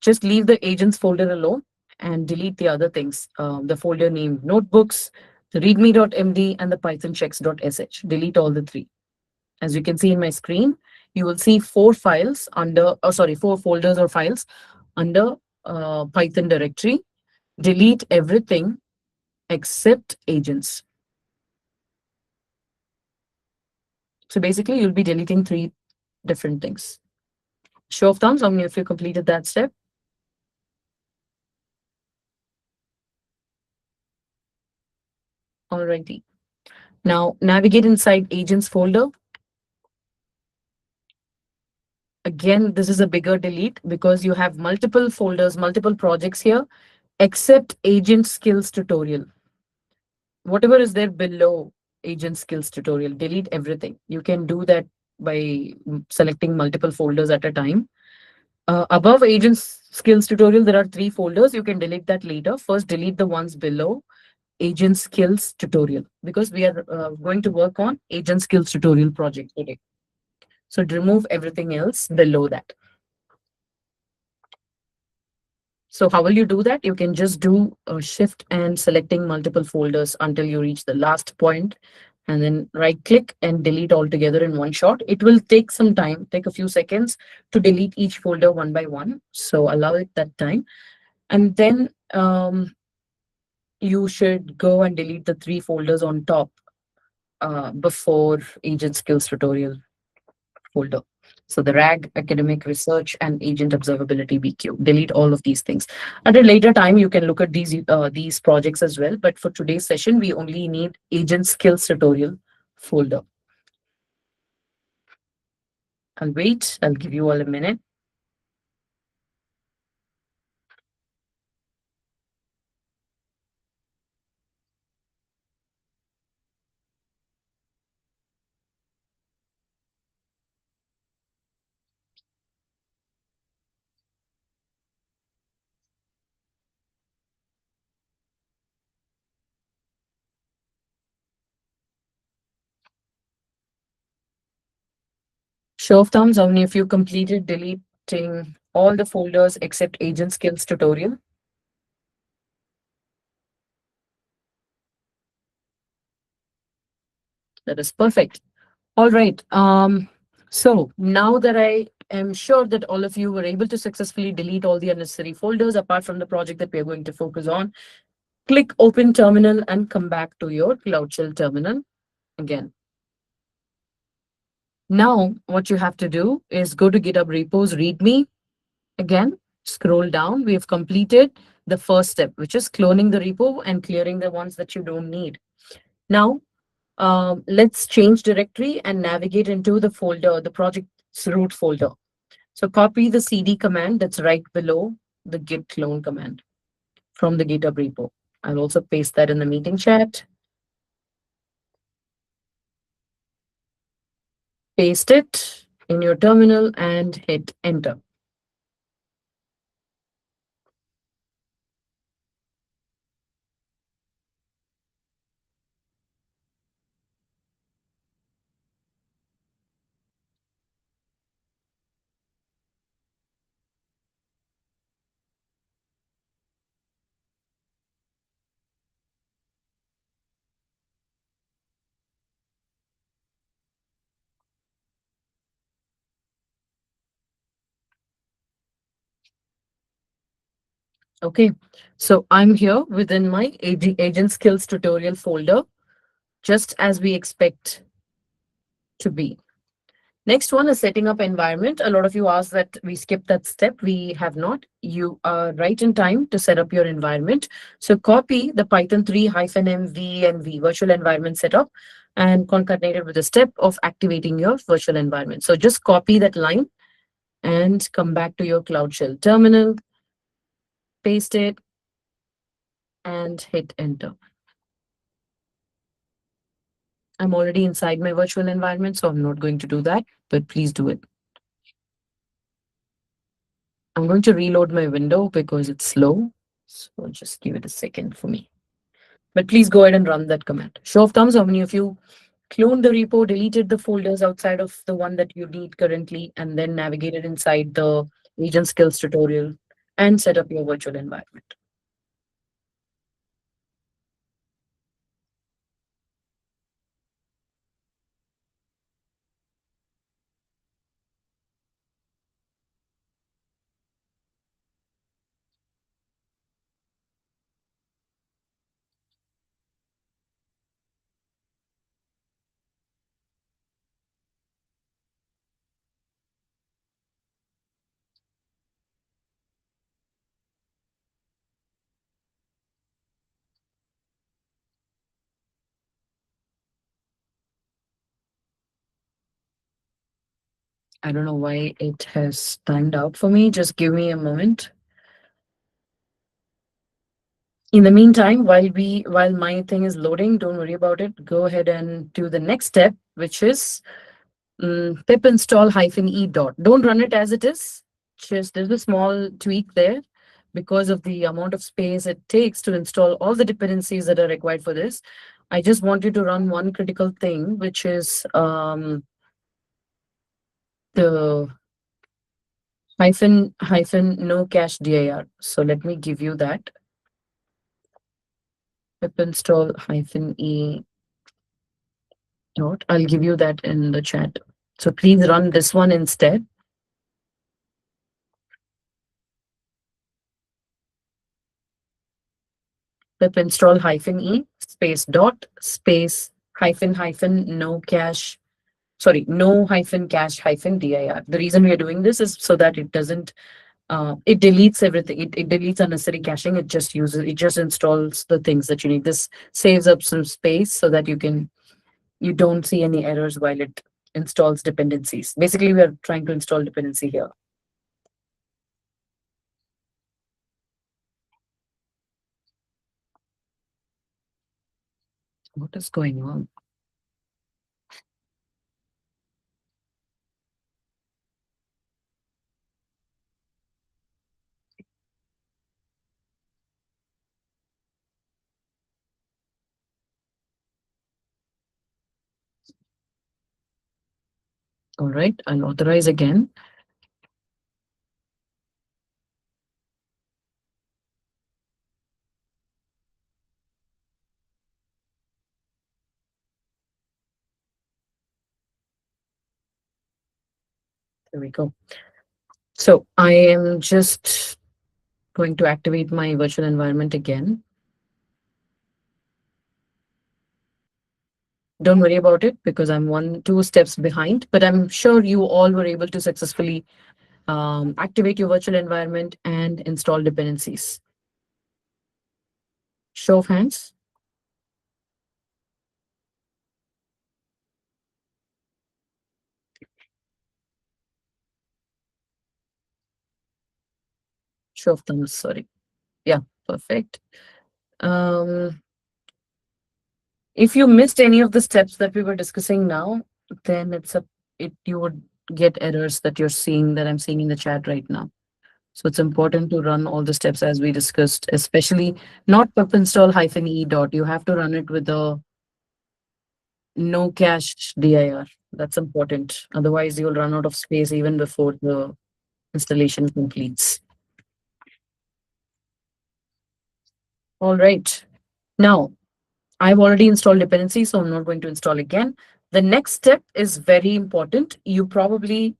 Just leave the agents folder alone and delete the other things. The folder named notebooks, the readme.md, and the python checks.sh. Delete all the three. As you can see in my screen, you will see four files under, oh sorry, four folders or files under Python directory. Delete everything except agents. So basically, you'll be deleting three different things. Show of thumbs, how many of you completed that step? Alrighty. Now navigate inside agents folder. Again, this is a bigger delete because you have multiple folders, multiple projects here, except agent skills tutorial. Whatever is there below agent skills tutorial, delete everything. You can do that by selecting multiple folders at a time. Above agent skills tutorial, there are three folders. You can delete that later. First, delete the ones below agent skills tutorial because we are going to work on agent skills tutorial project today. So remove everything else below that. So how will you do that? You can just do a shift and selecting multiple folders until you reach the last point, and then right click and delete all together in one shot. It will take some time, take a few seconds to delete each folder one by one. So allow it that time. And then you should go and delete the three folders on top before agent skills tutorial folder. So the RAG, academic research, and agent observability BQ. Delete all of these things. At a later time, you can look at these projects as well. But for today's session, we only need agent skills tutorial folder. I'll wait. I'll give you all a minute. Show of thumbs. How many of you completed deleting all the folders except agent skills tutorial? That is perfect. All right. So now that I am sure that all of you were able to successfully delete all the unnecessary folders apart from the project that we are going to focus on, click Open Terminal and come back to your Cloud Shell terminal again. Now, what you have to do is go to GitHub repos, README again, scroll down. We have completed the first step, which is cloning the repo and clearing the ones that you don't need. Now, let's change directory and navigate into the folder, the project's root folder. So copy the cd command that's right below the git clone command from the GitHub repo. I'll also paste that in the meeting chat. Paste it in your terminal and hit enter. Okay, so I'm here within my agent skills tutorial folder, just as we expect to be. Next one is setting up environment. A lot of you asked that we skipped that step. We have not. You are right in time to set up your environment. So copy the Python 3-MV and V virtual environment setup and concatenate it with the step of activating your virtual environment. So just copy that line and come back to your Cloud Shell terminal, paste it, and hit enter. I'm already inside my virtual environment, so I'm not going to do that, but please do it. I'm going to reload my window because it's slow. So just give it a second for me. But please go ahead and run that command. Show of thumbs, how many of you cloned the repo, deleted the folders outside of the one that you need currently, and then navigated inside the agent skills tutorial and set up your virtual environment? I don't know why it has timed out for me. Just give me a moment. In the meantime, while my thing is loading, don't worry about it. Go ahead and do the next step, which is pip install hyphen e dot. Don't run it as it is. Just there's a small tweak there because of the amount of space it takes to install all the dependencies that are required for this. I just want you to run one critical thing, which is the hyphen no cache dir. So let me give you that. Pip install hyphen e dot. I'll give you that in the chat. So please run this one instead. Pip install hyphen e space dot space hyphen no cache. Sorry, no hyphen cache hyphen dir. The reason we are doing this is so that it doesn't it deletes everything. It deletes unnecessary caching. It just installs the things that you need. This saves up some space so that you don't see any errors while it installs dependencies. Basically, we are trying to install dependency here. What is going on? All right, I'll authorize again. There we go. So I am just going to activate my virtual environment again. Don't worry about it because I'm two steps behind, but I'm sure you all were able to successfully activate your virtual environment and install dependencies. Show of hands. Show of thumbs, sorry. Yeah, perfect. Um, if you missed any of the steps that we were discussing now, then you would get errors that you're seeing that I'm seeing in the chat right now. So it's important to run all the steps as we discussed, especially not pip install hyphen e dot. You have to run it with a no cache dir. That's important. Otherwise, you'll run out of space even before the installation completes. All right. Now, I've already installed dependency, so I'm not going to install again. The next step is very important. You probably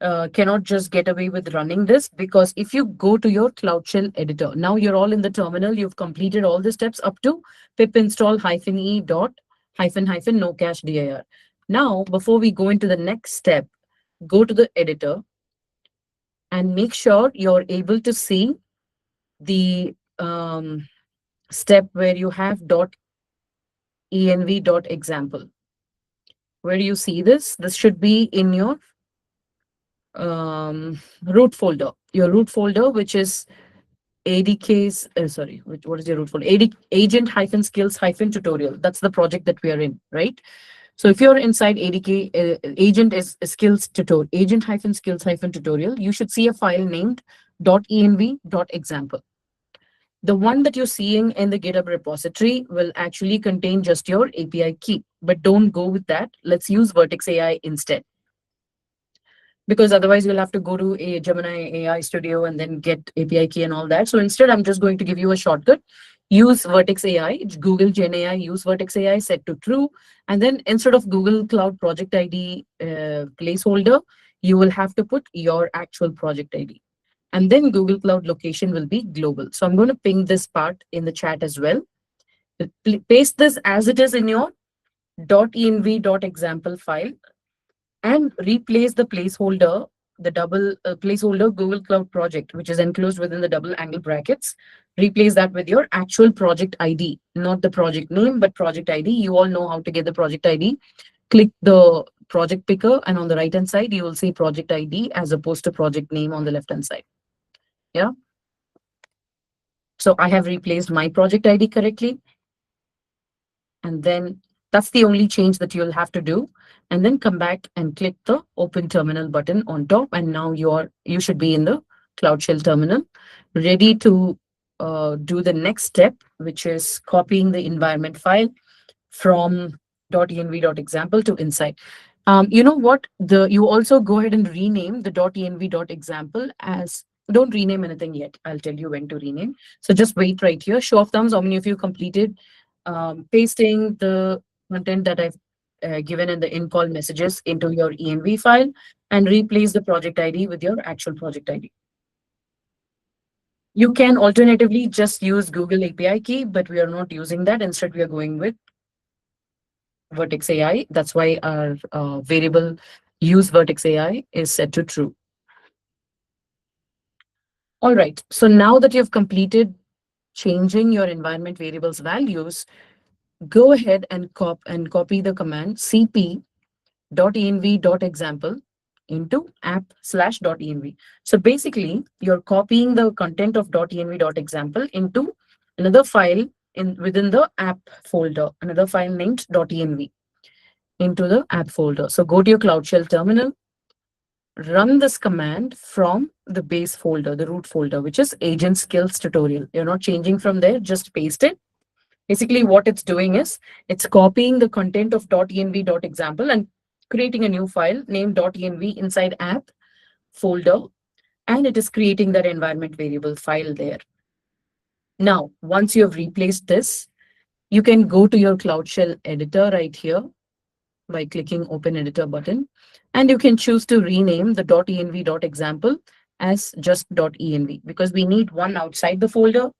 cannot just get away with running this because if you go to your Cloud Shell editor, now you're all in the terminal, you've completed all the steps up to pip install hyphen e dot hyphen no cache dir. Now, before we go into the next step, go to the editor and make sure you're able to see the step where you have dot env dot example. Where do you see this? This should be in your root folder. Your root folder, which is ADK's, sorry, what is your root folder? Agent hyphen skills hyphen tutorial. That's the project that we are in, right? So if you're inside ADK, agent is skills tutorial, agent hyphen skills hyphen tutorial, you should see a file named .env.example. The one that you're seeing in the GitHub repository will actually contain just your API key, but don't go with that. Let's use Vertex AI instead. Because otherwise you'll have to go to a Gemini AI Studio and then get API key and all that. So instead, I'm just going to give you a shortcut. Use Vertex AI, Google Gen AI, use Vertex AI, set to true. And then instead of Google Cloud Project ID placeholder, you will have to put your actual project ID. And then Google Cloud location will be global. So I'm going to ping this part in the chat as well. Paste this as it is in your .env.example file and replace the placeholder, the double placeholder Google Cloud project, which is enclosed within the double angle brackets. Replace that with your actual project ID, not the project name, but project ID. You all know how to get the project ID click the project picker, and on the right hand side, you will see project ID as opposed to project name on the left hand side. Yeah. So I have replaced my project ID correctly. And then that's the only change that you'll have to do. And then come back and click the open terminal button on top. And now you should be in the Cloud Shell terminal, ready to do the next step, which is copying the environment file from .env.example to inside. You know what? You also go ahead and rename the .env.example as, don't rename anything yet. I'll tell you when to rename. So just wait right here. Show of thumbs. How many of you completed pasting the content that I've given in the in-call messages into your env file and replace the project ID with your actual project ID? You can alternatively just use Google API key, but we are not using that. Instead, we are going with Vertex AI. That's why our variable use Vertex AI is set to true. All right. So now that you've completed changing your environment variables values, go ahead and copy the command cp.env.example into app/.env. So basically, you're copying the content of .env.example into another file within the app folder, another file named .env into the app folder. So go to your Cloud Shell terminal, run this command from the base folder, the root folder, which is agent skills tutorial. You're not changing from there, just paste it. Basically, what it's doing is it's copying the content of .env.example and creating a new file named .env inside app folder, and it is creating that environment variable file there. Now, once you have replaced this, you can go to your Cloud Shell editor right here by clicking open editor button, and you can choose to rename the .env.example as just .env, because we need one outside the folder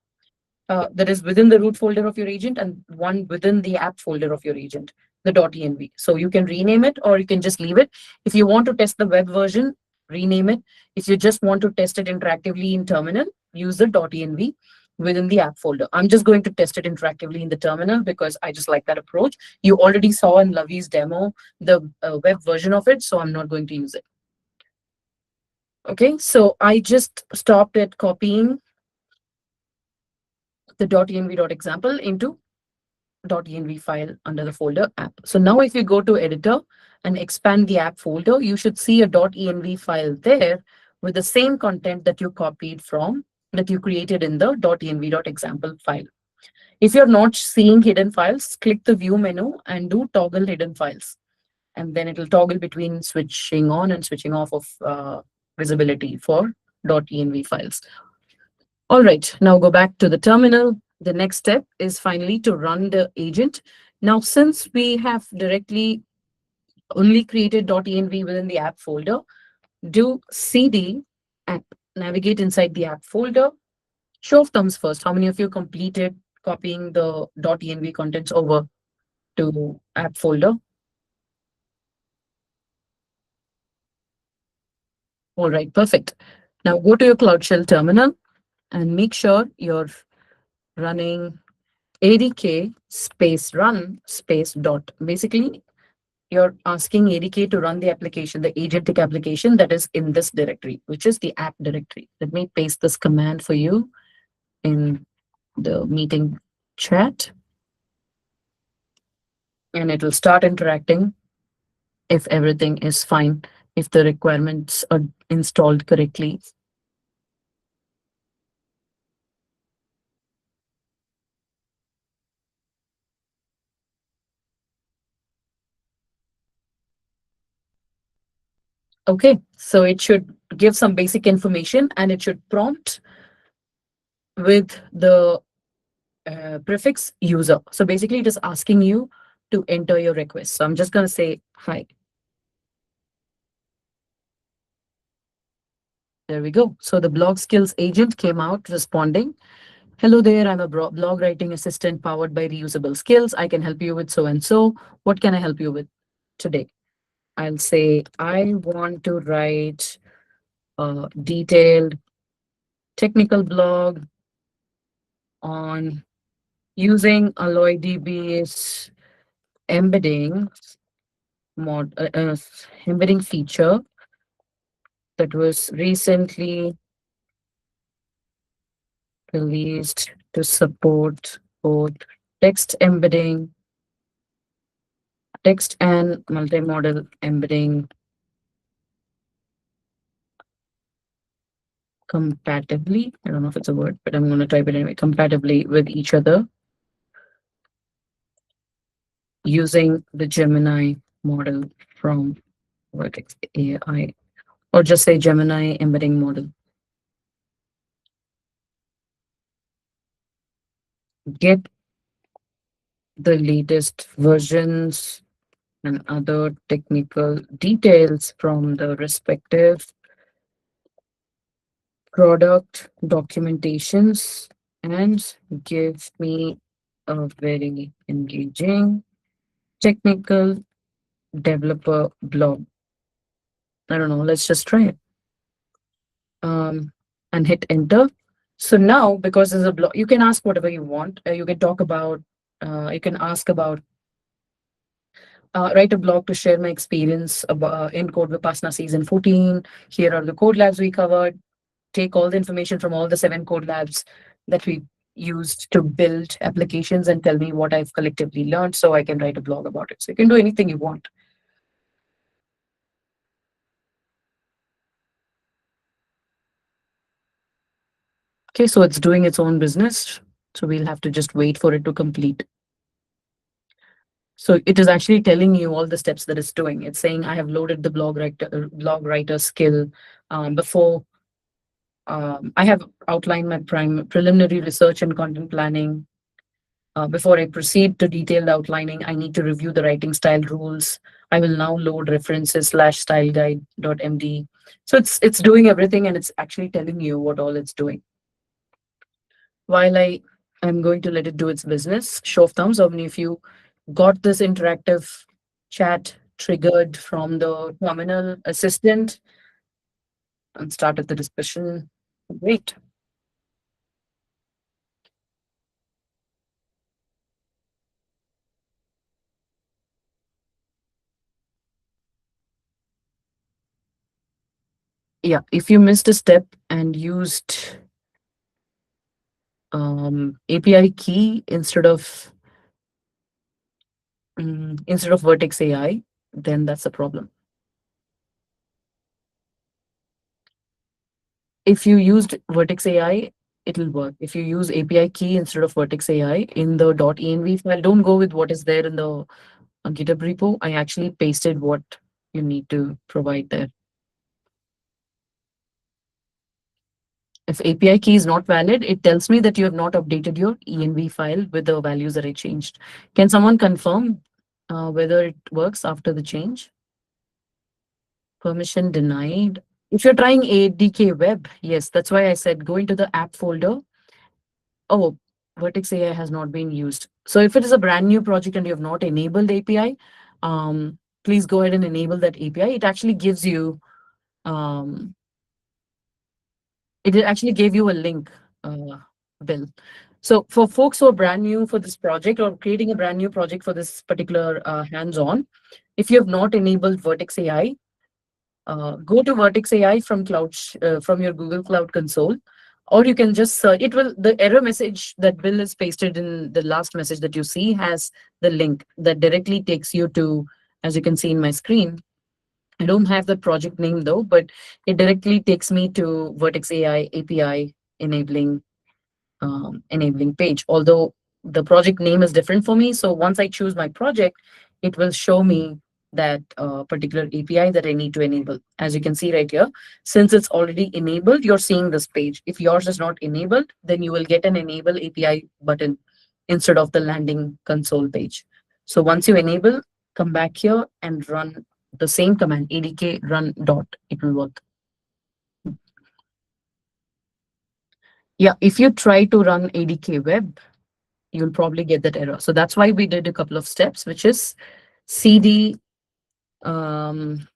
that is within the root folder of your agent and one within the app folder of your agent, the .env. So you can rename it or you can just leave it. If you want to test the web version, rename it. If you just want to test it interactively in terminal, use the .env within the app folder. I'm just going to test it interactively in the terminal because I just like that approach. You already saw in Lavi's demo the web version of it, so I'm not going to use it. Okay, so I just stopped at copying the .env.example into .env file under the folder app. So now if you go to editor and expand the app folder, you should see a .env file there with the same content that you copied from, that you created in the .env.example file. If you're not seeing hidden files, click the view menu and do toggle hidden files. And then it'll toggle between switching on and switching off of visibility for .env files. All right, now go back to the terminal. The next step is finally to run the agent. Now, since we have directly only created .env within the app folder, do cd app, navigate inside the app folder. Show of thumbs first. How many of you completed copying the .env contents over to app folder? All right, perfect. Now go to your Cloud Shell terminal and make sure you're running ADK space run space dot. Basically, you're asking ADK to run the application, the agentic application that is in this directory, which is the app directory. Let me paste this command for you in the meeting chat, and it will start interacting if everything is fine, if the requirements are installed correctly. Okay, so it should give some basic information and it should prompt with the prefix user. So basically it is asking you to enter your request. So I'm just going to say hi. There we go. So the blog skills agent came out responding. Hello there, I'm a blog writing assistant powered by reusable skills. I can help you with so and so. What can I help you with today? I'll say, I want to write a detailed technical blog on using AlloyDB's embedding embedding feature that was recently released to support both text embedding, text and multimodal embedding compatibly. I don't know if it's a word, but I'm going to type it anyway. Compatibly with each other using the Gemini model from Vertex AI, or just say Gemini embedding model. Get the latest versions and other technical details from the respective product documentations and give me a very engaging technical developer blog. I don't know, let's just try it. Um, and hit enter. So now, because there's a blog, you can ask whatever you want. You can talk about, you can ask about, write a blog to share my experience about, in Code Vipassana Season 14. Here are the code labs we covered. Take all the information from all the 7 code labs that we used to build applications and tell me what I've collectively learned so I can write a blog about it. So you can do anything you want. Okay, so it's doing its own business. So we'll have to just wait for it to complete. So it is actually telling you all the steps that it's doing. It's saying I have loaded the blog writer skill before. I have outlined my preliminary research and content planning. Before I proceed to detailed outlining, I need to review the writing style rules. I will now load references slash style guide.md. So it's doing everything and it's actually telling you what all it's doing. While I'm going to let it do its business, show of thumbs. How many of you got this interactive chat triggered from the terminal assistant and started the discussion? Great. Yeah, if you missed a step and used API key instead of Vertex AI, then that's a problem. If you used Vertex AI, it'll work. If you use API key instead of Vertex AI in the .env file, don't go with what is there in the GitHub repo. I actually pasted what you need to provide there. If API key is not valid, it tells me that you have not updated your env file with the values that I changed. Can someone confirm whether it works after the change? Permission denied. If you're trying ADK web, yes, that's why I said go into the app folder. Oh, Vertex AI has not been used. So if it is a brand new project and you have not enabled API, please go ahead and enable that API. It actually gives you, um, it actually gave you a link, Bill. So for folks who are brand new for this project or creating a brand new project for this particular hands-on, if you have not enabled Vertex AI, go to Vertex AI from from your Google Cloud Console, or you can just search. It will the error message that Bill is pasted in the last message that you see has the link that directly takes you to, as you can see in my screen. I don't have the project name though, but it directly takes me to Vertex AI API enabling page. Although the project name is different for me, so once I choose my project, it will show me that particular API that I need to enable. As you can see right here, since it's already enabled, you're seeing this page. If yours is not enabled, then you will get an enable API button instead of the landing console page. So once you enable, come back here and run the same command, ADK run dot, it will work. Yeah, if you try to run ADK web, you'll probably get that error. So that's why we did a couple of steps, which is cd. Um,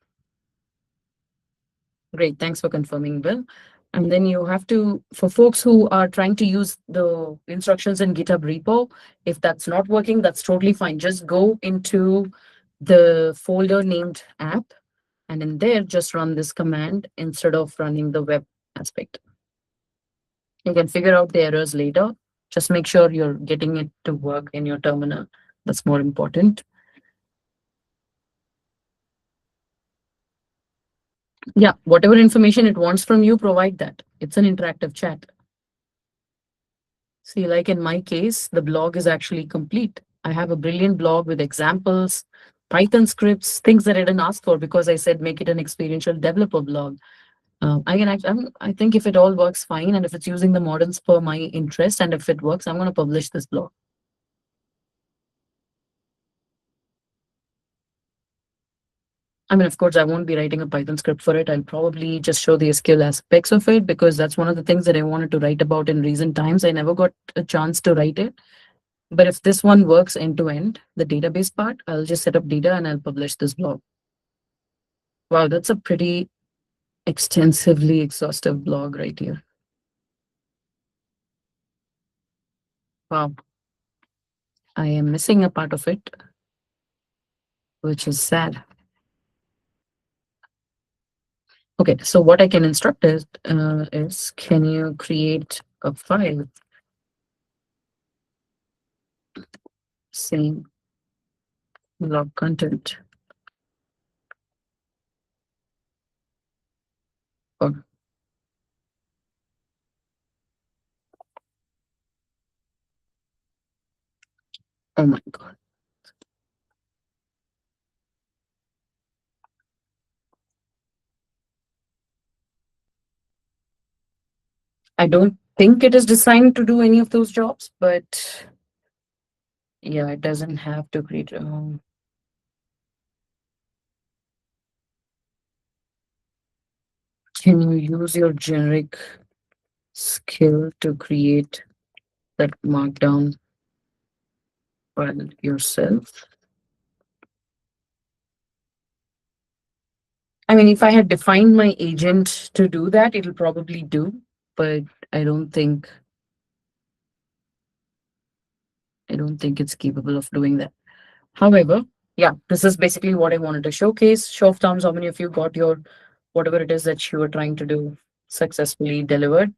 Great, thanks for confirming, Bill. And then you have to, for folks who are trying to use the instructions in GitHub repo, if that's not working, that's totally fine. Just go into the folder named app, and in there, just run this command instead of running the web aspect. You can figure out the errors later. Just make sure you're getting it to work in your terminal. That's more important. Yeah, whatever information it wants from you, provide that. It's an interactive chat. See, like in my case, the blog is actually complete. I have a brilliant blog with examples, Python scripts, things that I didn't ask for because I said make it an experiential developer blog. I think if it all works fine and if it's using the models per my interest and if it works, I'm going to publish this blog. I mean, of course, I won't be writing a Python script for it. I'll probably just show the skill aspects of it because that's one of the things that I wanted to write about in recent times. I never got a chance to write it. But if this one works end to end, the database part, I'll just set up data and I'll publish this blog. Wow, that's a pretty extensively exhaustive blog right here. Wow, I am missing a part of it, which is sad. Okay, so what I can instruct is can you create a file, same log content, or oh my god, I don't think it is designed to do any of those jobs, but yeah, it doesn't have to create. Can you use your generic skill to create that markdown file yourself? I mean, if I had defined my agent to do that, it'll probably do, but I don't think I don't think it's capable of doing that. However, yeah, this is basically what I wanted to showcase. Show of thumbs, how many of you got your whatever it is that you were trying to do successfully delivered?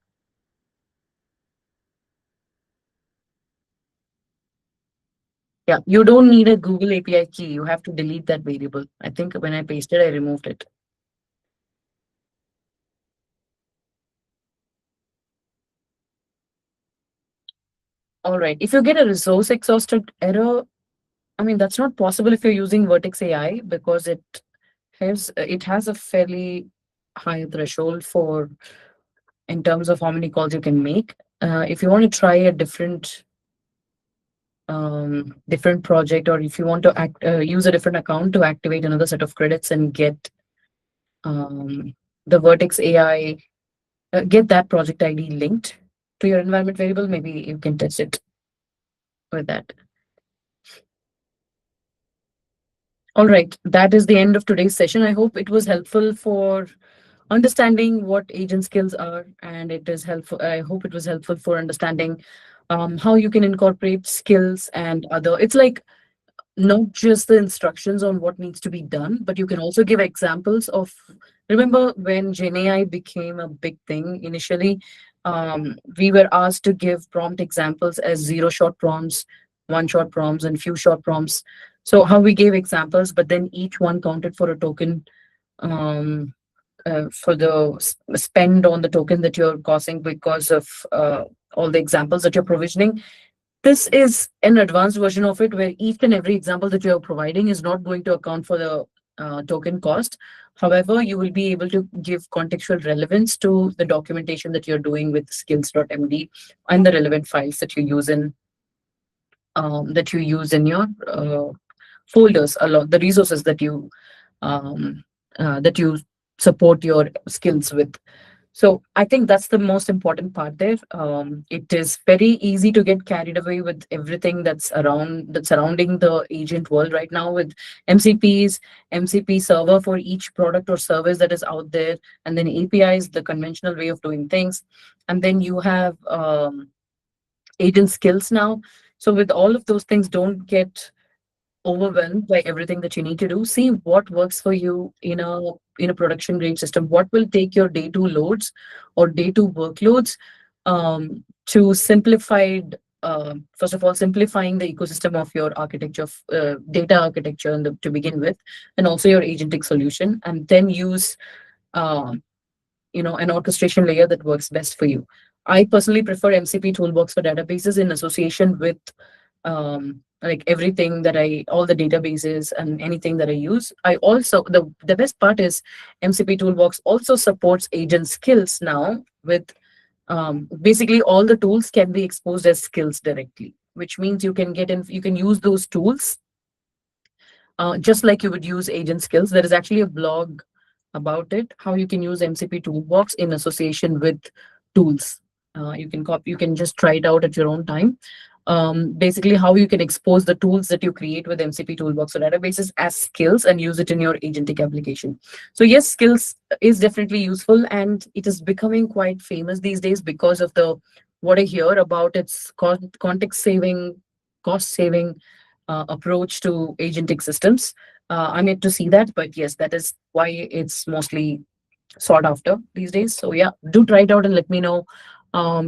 Yeah, you don't need a Google API key. You have to delete that variable. I think when I pasted, I removed it. All right. If you get a resource exhausted error, I mean, that's not possible if you're using Vertex AI because it has a fairly high threshold for in terms of how many calls you can make. If you want to try a different project, or if you want to use a different account to activate another set of credits and get um, the Vertex AI, get that project ID linked to your environment variable, maybe you can test it with that. All right, that is the end of today's session. I hope it was helpful for understanding what agent skills are, and it is helpful. I hope it was helpful for understanding how you can incorporate skills and other. It's like not just the instructions on what needs to be done, but you can also give examples of. Remember when GenAI became a big thing initially? We were asked to give prompt examples as zero shot prompts, one shot prompts, and few shot prompts. So how we gave examples, but then each one counted for a token um, for the spend on the token that you're causing because of all the examples that you're provisioning. This is an advanced version of it where each and every example that you're providing is not going to account for the token cost. However, you will be able to give contextual relevance to the documentation that you're doing with skills.md and the relevant files that you use in your folders along the resources um, that you support your skills with. So I think that's the most important part there. It is very easy to get carried away with everything that's surrounding the agent world right now with MCPs, MCP server for each product or service that is out there, and then APIs, the conventional way of doing things, and then you have agent skills now. So with all of those things, don't get overwhelmed by everything that you need to do, see what works for you in a production grade system. What will take your day two loads or day two workloads, to simplified. First of all, simplifying the ecosystem of your architecture, data architecture, to begin with, and also your agentic solution, and then use uh, an orchestration layer that works best for you. I personally prefer MCP toolbox for databases in association with like everything that all the databases and anything that I use. I also, the best part is MCP toolbox also supports agent skills now with, basically all the tools can be exposed as skills directly, which means you can use those tools just like you would use agent skills. There is actually a blog about it, how you can use MCP toolbox in association with tools. You can just try it out at your own time. Basically, how you can expose the tools that you create with MCP toolbox or databases as skills and use it in your agentic application. So yes, skills is definitely useful, and it is becoming quite famous these days because of the what I hear about its context saving, cost saving approach to agentic systems. I'm yet to see that, but yes, that is why it's mostly sought after these days. So yeah, do try it out and let me know.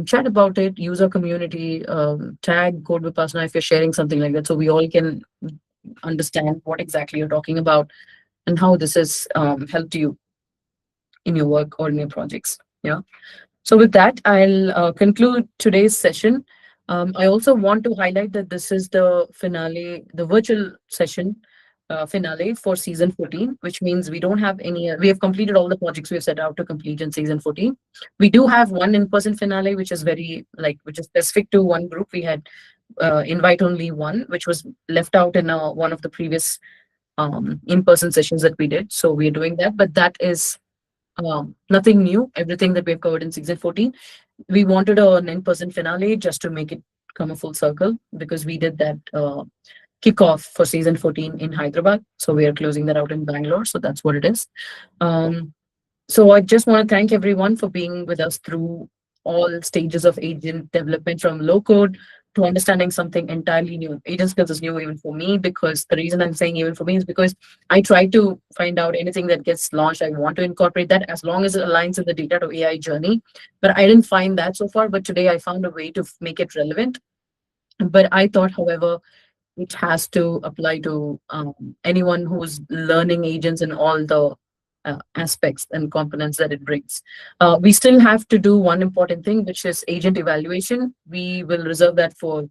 Chat about it, use our community, tag Code Vipassana if you're sharing something like that, so we all can understand what exactly you're talking about and how this has helped you in your work or in your projects. Yeah. So, with that, I'll conclude today's session. I also want to highlight that this is the finale, the virtual session finale for season 14, which means we don't have any, we have completed all the projects we have set out to complete in season 14. We do have one in person finale, which is which is specific to one group. We had invite only one, which was left out in one of the previous in person sessions that we did. So, we are doing that, but that is nothing new. Everything that we've covered in season 14. We wanted an in-person finale just to make it come a full circle because we did that kickoff for season 14 in Hyderabad. So we are closing that out in Bangalore. So that's what it is. Um, so I just want to thank everyone for being with us through all stages of agent development from low code to understanding something entirely new. Agent skills is new even for me because the reason I'm saying even for me is because I try to find out anything that gets launched. I want to incorporate that as long as it aligns with the data to AI journey. But I didn't find that so far. But today I found a way to make it relevant. But I thought, however, it has to apply to anyone who's learning agents and all the aspects and components that it brings. We still have to do one important thing, which is agent evaluation. We will reserve that for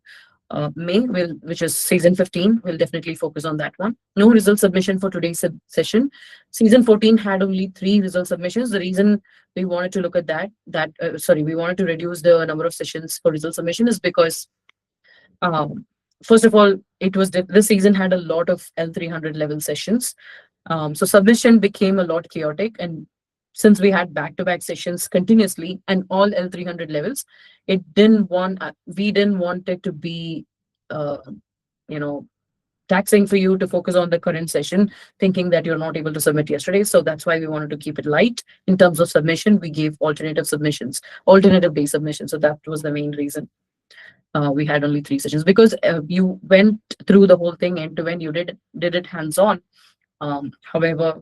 May, which is season 15. We'll definitely focus on that one. No result submission for today's session. Season 14 had only 3 result submissions. The reason we wanted to look at we wanted to reduce the number of sessions for result submission is because um, first of all, this season had a lot of L300 level sessions. So submission became a lot chaotic. And since we had back-to-back sessions continuously and all L300 levels, we didn't want it to be, uh, you know, taxing for you to focus on the current session, thinking that you're not able to submit yesterday. So that's why we wanted to keep it light. In terms of submission, we gave alternative day submissions. So that was the main reason we had only 3 sessions because you went through the whole thing end to end. You did it hands on. However,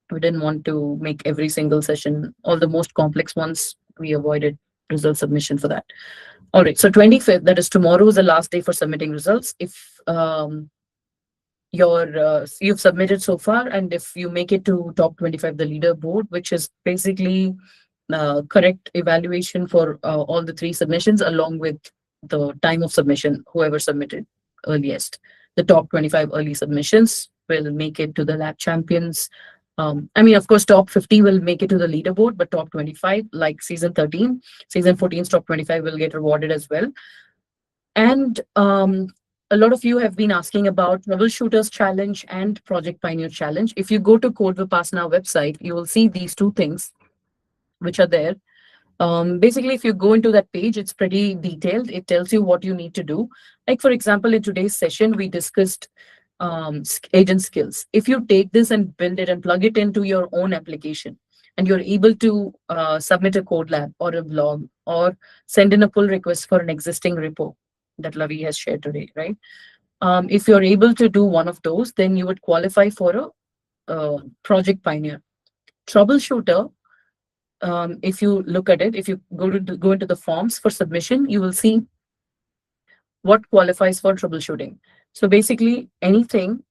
we didn't want to make every single session, all the most complex ones, we avoided result submission for that. All right, so 25th, that is tomorrow, is the last day for submitting results. If you've submitted so far, and if you make it to top 25, the leaderboard, which is basically correct evaluation for all the 3 submissions along with the time of submission, whoever submitted earliest. The top 25 early submissions will make it to the lab champions. I mean, of course, top 50 will make it to the leaderboard, but top 25, like season 13, season 14's top 25 will get rewarded as well. And a lot of you have been asking about Troubleshooters Challenge and Project Pioneer Challenge. If you go to Code Vipassana website, you will see these 2 things which are there. Basically, if you go into that page, it's pretty detailed. It tells you what you need to do. Like, for example, in today's session, we discussed agent skills. If you take this and build it and plug it into your own application, and you're able to submit a code lab or a blog or send in a pull request for an existing repo that Lavi has shared today, right? If you're able to do one of those, then you would qualify for a project pioneer. Troubleshooter, if you look at it, if you go into the forms for submission, you will see what qualifies for troubleshooting. So basically, anything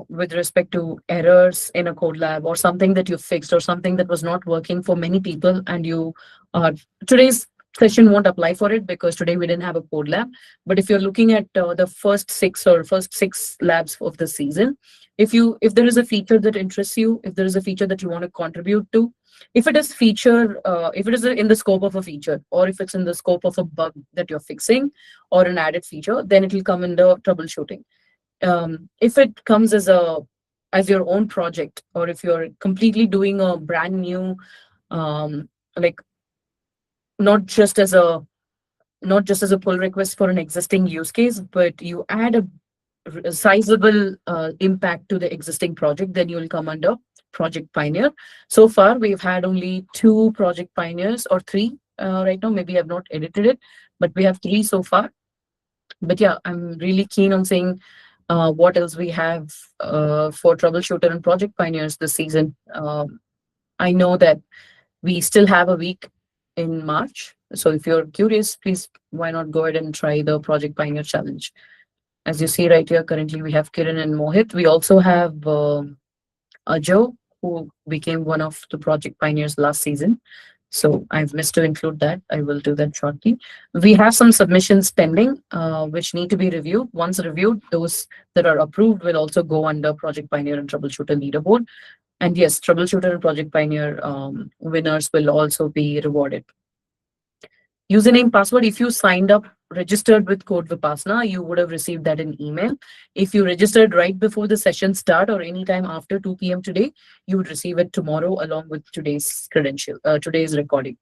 with respect to errors in a code lab, or something that you fixed, or something that was not working for many people, and you are today's session won't apply for it because today we didn't have a code lab. But if you're looking at the first six labs of the season, if there is a feature that interests you, if there is a feature that you want to contribute to, if it is in the scope of a feature, or if it's in the scope of a bug that you're fixing, or an added feature, then it will come under troubleshooting. If it comes as your own project, or if you're completely doing a brand new, like, not just as a not just as a pull request for an existing use case, but you add a sizable impact to the existing project, then you'll come under project pioneer. So far we've had only two project pioneers, or three right now. Maybe I've not edited it, but we have three so far. But yeah, I'm really keen on seeing what else we have for troubleshooter and project pioneers this season. I know that we still have a week in March. So if you're curious, please, why not go ahead and try the Project Pioneer Challenge. As you see right here, currently we have Kiran and Mohit. We also have Ajo, who became one of the Project Pioneers last season. So I've missed to include that. I will do that shortly. We have some submissions pending, which need to be reviewed. Once reviewed, those that are approved will also go under Project Pioneer and Troubleshooter leaderboard. And yes, Troubleshooter and Project Pioneer winners will also be rewarded. Username, password, if you signed up, registered with code Vipassana, you would have received that in email. If you registered right before the session start, or anytime after 2 p.m. today, you would receive it tomorrow along with today's recording.